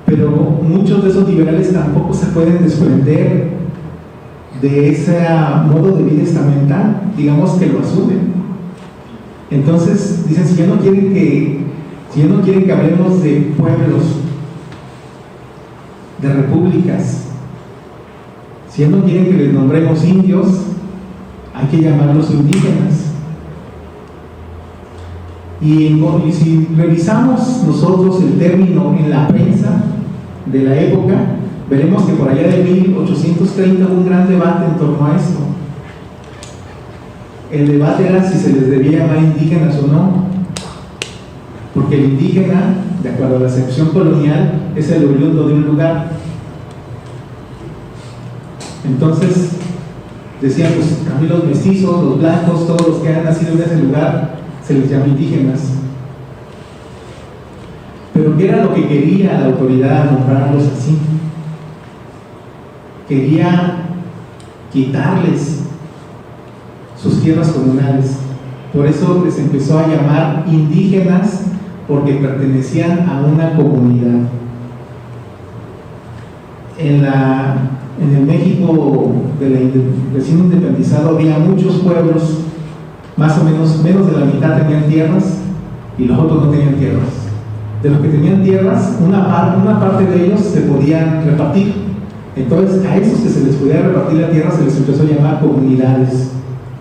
Speaker 3: Pero muchos de esos liberales tampoco se pueden desprender de ese modo de vida estamental, digamos que lo asumen. Entonces dicen, si ya no quieren que hablemos de pueblos, de repúblicas, si ya no quieren que les nombremos indios, hay que llamarlos indígenas. Y si revisamos nosotros el término en la prensa de la época, veremos que por allá de 1830 hubo un gran debate en torno a esto. El debate era si se les debía llamar indígenas o no, porque el indígena, de acuerdo a la acepción colonial, es el oriundo de un lugar. Entonces decían, pues a mí los mestizos, los blancos, todos los que han nacido en ese lugar se les llama indígenas. Pero ¿qué era lo que quería la autoridad nombrarlos así? Quería quitarles sus tierras comunales. Por eso les empezó a llamar indígenas, porque pertenecían a una comunidad. En el México recién independizado había muchos pueblos, más o menos de la mitad tenían tierras y los otros no tenían tierras. De los que tenían tierras, una parte de ellos se podían repartir. Entonces, a esos que se les podía repartir la tierra se les empezó a llamar comunidades,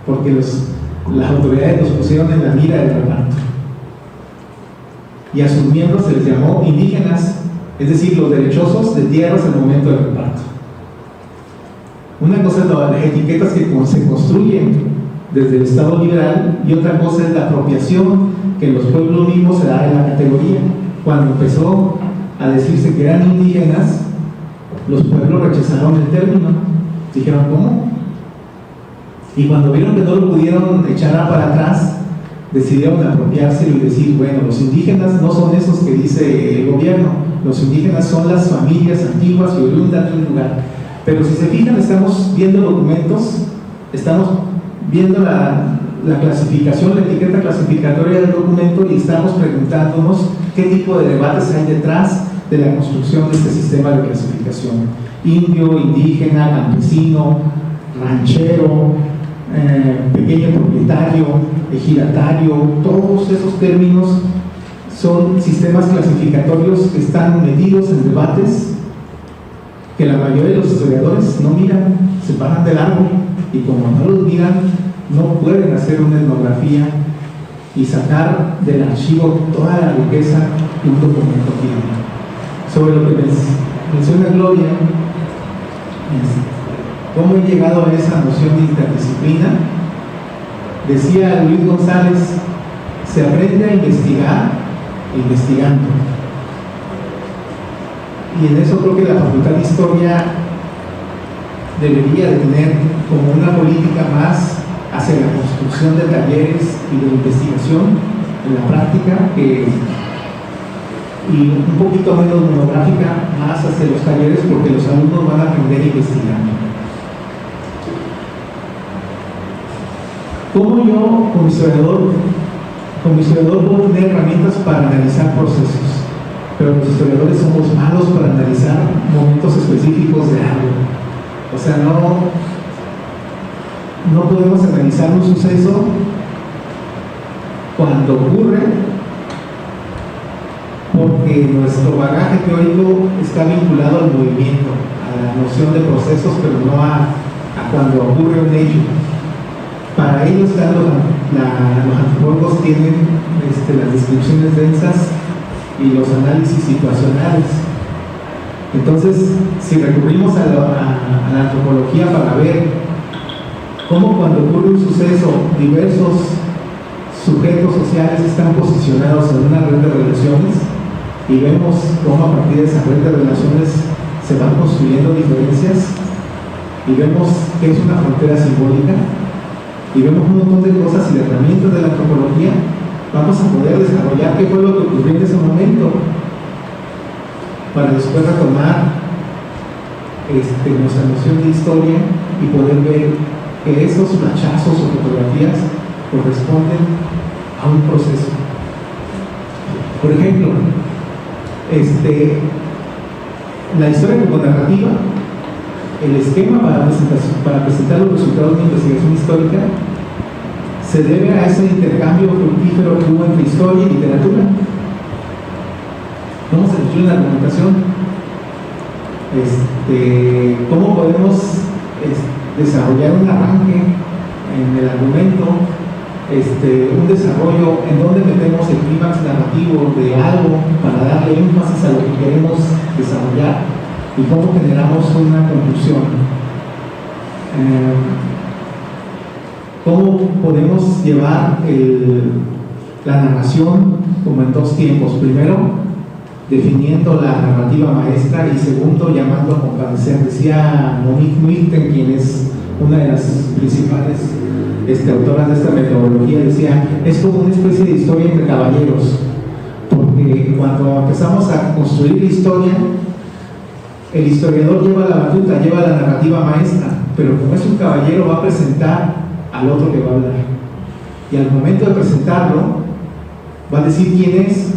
Speaker 3: porque las autoridades los pusieron en la mira del reparto. Y a sus miembros se les llamó indígenas, es decir, los derechosos de tierras en el momento del reparto. Una cosa es las etiquetas que se construyen desde el Estado liberal, y otra cosa es la apropiación que en los pueblos mismos se da en la categoría. Cuando empezó a decirse que eran indígenas, los pueblos rechazaron el término. Dijeron, ¿cómo? Y cuando vieron que no lo pudieron echar para atrás, decidieron apropiárselo y decir, bueno, los indígenas no son esos que dice el gobierno, los indígenas son las familias antiguas y oriundas de un lugar. Pero si se fijan, estamos viendo documentos, estamos viendo la clasificación, la etiqueta clasificatoria del documento, y estamos preguntándonos qué tipo de debates hay detrás de la construcción de este sistema de clasificación. Indio, indígena, campesino, ranchero, pequeño propietario, ejidatario, todos esos términos son sistemas clasificatorios que están metidos en debates que la mayoría de los historiadores no miran, se pasan de largo, y como no los miran, no pueden hacer una etnografía y sacar del archivo toda la riqueza que un documento tiene. Sobre lo que menciona Gloria, cómo he llegado a esa noción de interdisciplina. Decía Luis González, se aprende a investigar investigando. Y en eso creo que la Facultad de Historia debería de tener como una política más hacia la construcción de talleres y de investigación en la práctica, y un poquito menos monográfica, más hacia los talleres, porque los alumnos van a aprender investigando. ¿Cómo yo, como historiador, puedo tener herramientas para analizar procesos? Pero los historiadores somos malos para analizar momentos específicos de algo. O sea, no podemos analizar un suceso cuando ocurre, porque nuestro bagaje teórico está vinculado al movimiento, a la noción de procesos, pero no a cuando ocurre un hecho. Para ellos, los antropólogos tienen las descripciones densas y los análisis situacionales. Entonces, si recurrimos a la antropología para ver cómo cuando ocurre un suceso, diversos sujetos sociales están posicionados en una red de relaciones, y vemos cómo a partir de esa red de relaciones se van construyendo diferencias, y vemos que es una frontera simbólica, y vemos un montón de cosas y de herramientas de la antropología, vamos a poder desarrollar qué fue lo que ocurrió en ese momento, para después retomar nuestra noción de historia y poder ver que esos flashazos o fotografías corresponden a un proceso. Por ejemplo, la historia como narrativa, el esquema para presentar los resultados de investigación histórica se debe a ese intercambio fructífero que hubo entre historia y literatura. ¿Cómo se construye una argumentación? ¿Cómo podemos desarrollar un arranque en el argumento? Un desarrollo en donde metemos el clímax narrativo de algo para darle énfasis a lo que queremos desarrollar, y cómo generamos una conclusión. ¿Cómo podemos llevar la narración como en dos tiempos? Primero, definiendo la narrativa maestra, y segundo, llamando a compadecer. Decía Monique Milten, quien es una de las principales autoras de esta metodología, decía, es como una especie de historia entre caballeros, porque cuando empezamos a construir la historia, el historiador lleva la batuta, lleva la narrativa maestra, pero como es un caballero, va a presentar al otro que va a hablar, y al momento de presentarlo va a decir quién es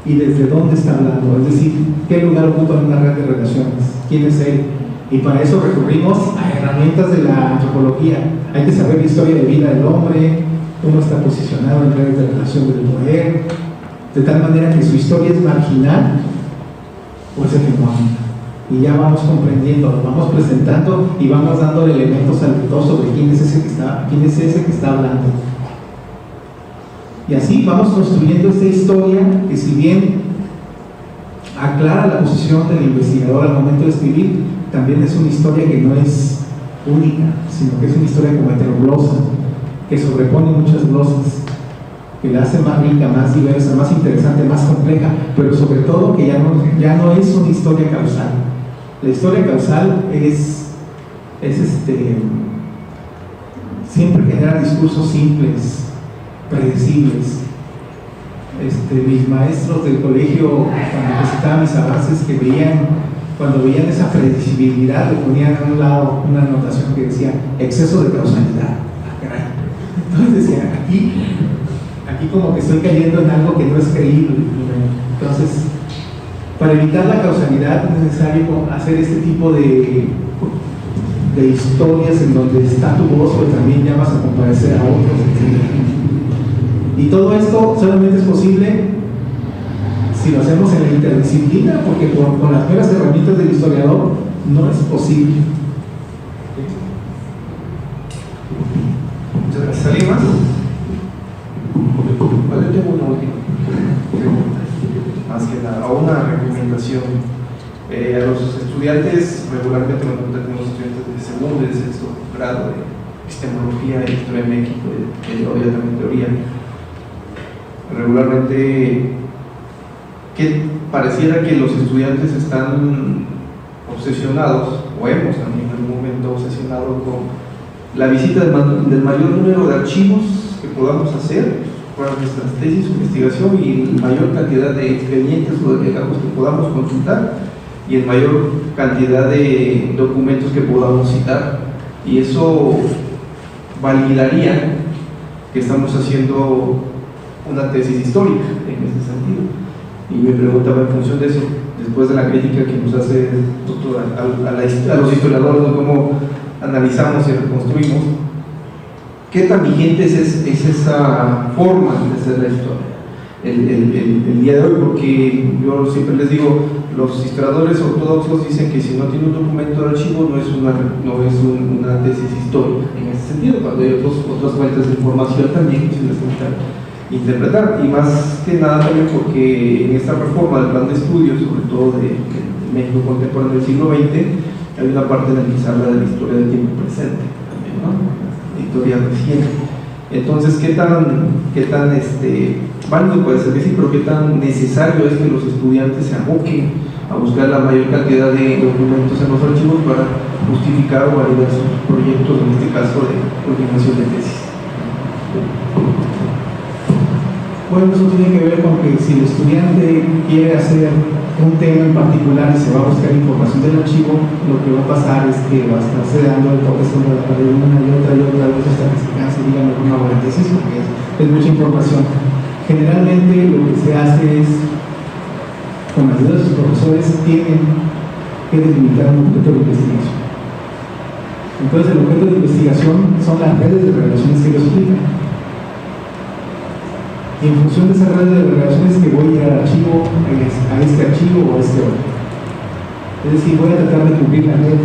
Speaker 3: y desde dónde está hablando, es decir, qué lugar ocupa en una red de relaciones, quién es él. Y para eso recurrimos a herramientas de la antropología. Hay que saber la historia de vida del hombre, cómo está posicionado en redes de relación del poder, de tal manera que su historia es marginal o es hegemónica. Y ya vamos comprendiendo, lo vamos presentando y vamos dando elementos al todo sobre quién es ese que está hablando. Y así vamos construyendo esta historia que, si bien aclara la posición del investigador al momento de escribir, también es una historia que no es única, sino que es una historia como heteroglosa, que sobrepone muchas glosas, que la hace más rica, más diversa, más interesante, más compleja, pero sobre todo que ya no es una historia causal. La historia causal siempre genera discursos simples, predecibles. Mis maestros del colegio, cuando presentaban mis avances, cuando veían esa predecibilidad, le ponían a un lado una anotación que decía exceso de causalidad. Entonces decía, aquí como que estoy cayendo en algo que no es creíble. Entonces, para evitar la causalidad es necesario hacer este tipo de historias en donde está tu voz, pero también llamas a comparecer a otros, etc. Y todo esto solamente es posible si lo hacemos en la interdisciplina, porque con las meras herramientas del historiador no es posible.
Speaker 1: Muchas gracias. ¿Alguien más? Yo tengo una última pregunta, más que nada, o una recomendación. A los estudiantes, regularmente me preguntan con los estudiantes de segundo y de sexto grado de epistemología y historia de México, de teoría, también teoría. Regularmente, que pareciera que los estudiantes están obsesionados, o hemos también en algún momento obsesionado con la visita del mayor número de archivos que podamos hacer para nuestras tesis o investigación, y la mayor cantidad de expedientes o de legajos que podamos consultar, y en mayor cantidad de documentos que podamos citar, y eso validaría que estamos haciendo una tesis histórica en ese sentido. Y me preguntaba, en función de eso, después de la crítica que nos hace el doctor a los historiadores, ¿no?, cómo analizamos y reconstruimos, ¿qué tan vigente es esa forma de hacer la historia el día de hoy? Porque yo siempre les digo, los historiadores ortodoxos dicen que si no tiene un documento de archivo no es una tesis histórica en ese sentido, cuando hay otras fuentes de información también que se necesitan interpretar, y más que nada también porque en esta reforma del plan de estudios, sobre todo de México contemporáneo del siglo XX, hay una parte en la que se habla de la historia del tiempo presente también, ¿no?, la historia reciente. Entonces, ¿qué tan válido puede ser que sí, pero qué tan necesario es que los estudiantes se aboquen a buscar la mayor cantidad de documentos en los archivos para justificar o validar sus proyectos, en este caso de coordinación de tesis?
Speaker 3: Bueno, eso tiene que ver con que si el estudiante quiere hacer un tema en particular y se va a buscar información del archivo, lo que va a pasar es que va a estarse dando el toque sobre la pared una y otra vez hasta que se canse, digamos, una buena tesis, porque es mucha información. Generalmente lo que se hace es, con la ayuda de sus profesores, tienen que delimitar un objeto de investigación. Entonces, el objeto de investigación son las redes de relaciones que lo explican. Y en función de esas redes de relaciones que voy a ir al archivo, a este archivo o a este otro. Es decir, voy a tratar de cubrir la red,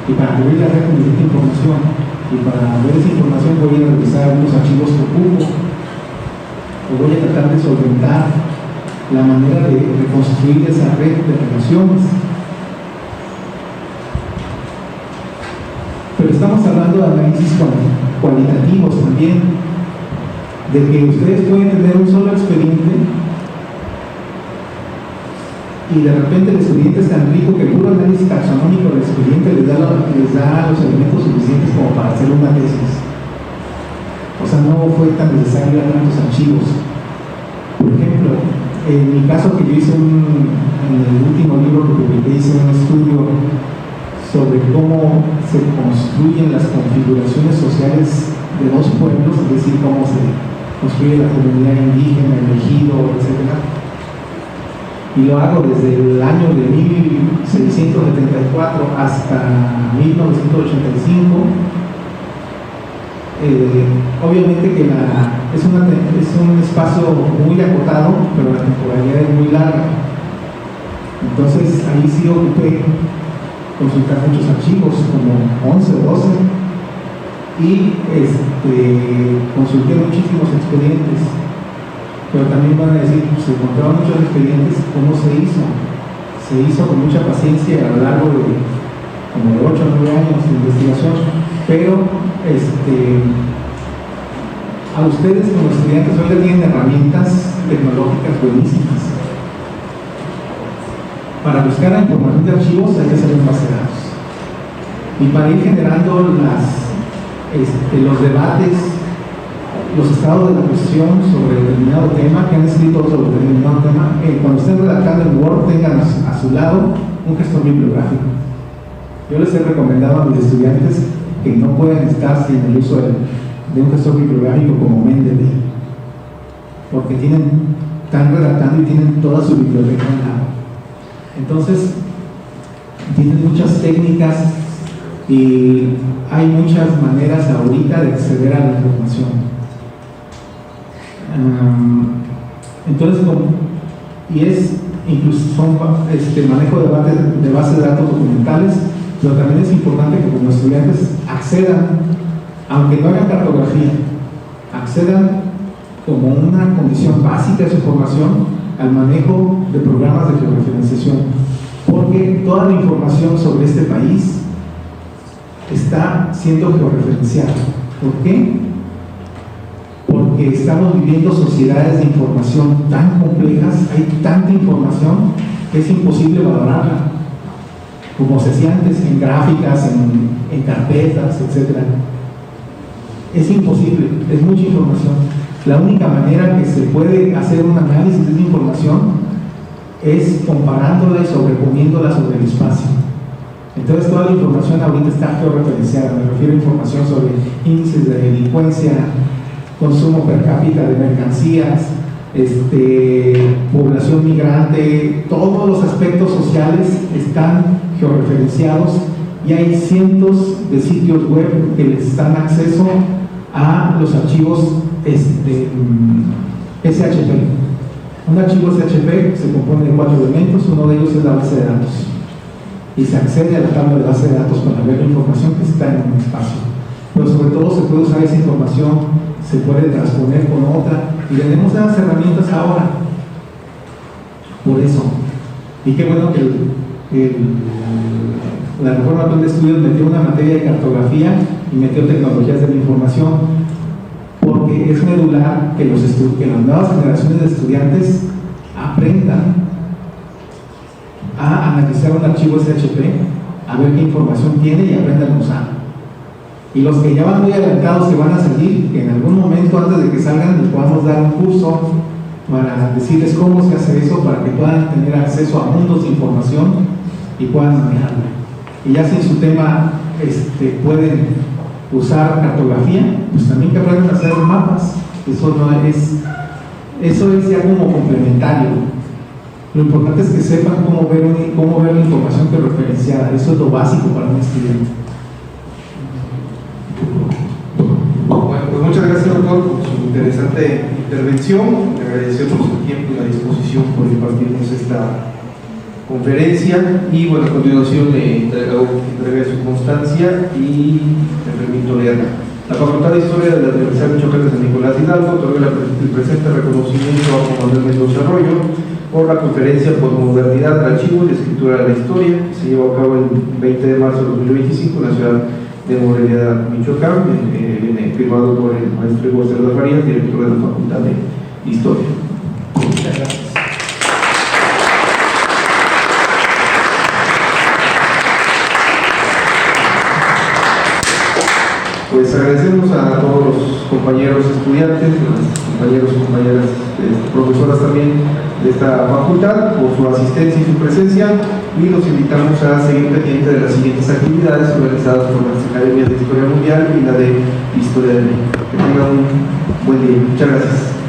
Speaker 3: y para cubrir la red necesito información, y para ver esa información voy a ir a revisar algunos archivos que ocupo, o voy a tratar de solventar la manera de reconstruir esa red de relaciones. Pero estamos hablando de análisis cualitativos también, de que ustedes pueden tener un solo expediente y de repente el expediente es tan rico que el puro análisis taxonómico del expediente les da los elementos suficientes como para hacer una tesis. O sea, no fue tan necesario a tantos archivos. Por ejemplo, en mi caso, que yo hice en el último libro que publiqué, hice un estudio sobre cómo se construyen las configuraciones sociales de dos pueblos, es decir, cómo se construye la comunidad indígena, el ejido, etc. Y lo hago desde el año de 1674 hasta 1985. Obviamente que es un espacio muy acotado, pero la temporalidad es muy larga. Entonces ahí sí ocupé consultar muchos archivos, como 11 o 12, y consulté muchísimos expedientes, pero también van a decir, se encontraron muchos expedientes. ¿Cómo se hizo? Se hizo con mucha paciencia a lo largo de como de 8 o 9 años de investigación, pero a ustedes como estudiantes hoy ya tienen herramientas tecnológicas buenísimas. Para buscar la información de archivos hay que hacer en base de datos, y para ir generando los debates, los estados de la cuestión sobre determinado tema, que han escrito sobre determinado tema, cuando estén redactando en Word tengan a su lado un gestor bibliográfico. Yo les he recomendado a mis estudiantes que no pueden estar sin el uso de un gestor bibliográfico como Mendeley, porque están redactando y tienen toda su biblioteca en lado. Entonces, tienen muchas técnicas y hay muchas maneras ahorita de acceder a la información. Entonces, incluso son manejo de bases de datos documentales, pero también es importante que como estudiantes accedan, aunque no hagan cartografía, accedan como una condición básica de su formación al manejo de programas de georreferenciación, porque toda la información sobre este país está siendo georreferenciada. ¿Por qué? Porque estamos viviendo sociedades de información tan complejas, hay tanta información que es imposible valorarla, como se hacía antes en gráficas, en carpetas, etc. Es imposible, es mucha información. La única manera que se puede hacer un análisis de esa información es comparándola y sobreponiéndola sobre el espacio. Entonces toda la información ahorita está georreferenciada. Me refiero a información sobre índices de delincuencia, consumo per cápita de mercancías, población migrante, todos los aspectos sociales están georreferenciados, y hay cientos de sitios web que les dan acceso a los archivos SHP. Un archivo SHP se compone de 4 elementos, uno de ellos es la base de datos, y se accede a la tabla de base de datos para ver la información que está en un espacio, pero sobre todo se puede usar esa información, se puede transponer con otra, y tenemos esas herramientas ahora. Por eso, y qué bueno que la Reforma Plan de Estudios metió una materia de cartografía y metió tecnologías de la información, porque es medular que las nuevas generaciones de estudiantes aprendan a analizar un archivo SHP, a ver qué información tiene y aprendan a usar. Y los que ya van muy adelantados, que van a salir, que en algún momento antes de que salgan les podamos dar un curso para decirles cómo se hace eso, para que puedan tener acceso a mundos de información y puedan manejarlo. Y ya si en su tema pueden usar cartografía, pues también que aprendan a hacer mapas. Eso es ya como complementario. Lo importante es que sepan cómo ver la información georreferenciada. Eso es lo básico para un estudiante.
Speaker 1: Bueno, pues muchas gracias, doctor, por su interesante intervención. Le agradecemos su tiempo y la disposición por impartirnos esta conferencia, y bueno, a continuación le entregué su constancia y me permito leerla. La Facultad de Historia de la Universidad Michoacana de San Nicolás Hidalgo otorga el presente reconocimiento a Juan Manuel Mendoza Arroyo por la conferencia por modernidad del archivo y la escritura de la historia, que se llevó a cabo el 20 de marzo de 2025 en la ciudad de Morelia, Michoacán, firmado por el maestro Igor Cerda Farías, director de la Facultad de Historia. Muchas gracias. Pues agradecemos a todos los compañeros estudiantes, los compañeros y compañeras, profesoras también de esta facultad, por su asistencia y su presencia, y los invitamos a seguir pendientes de las siguientes actividades organizadas por las Academias de Historia Mundial y la de Historia de México. Que tengan un buen día. Muchas gracias.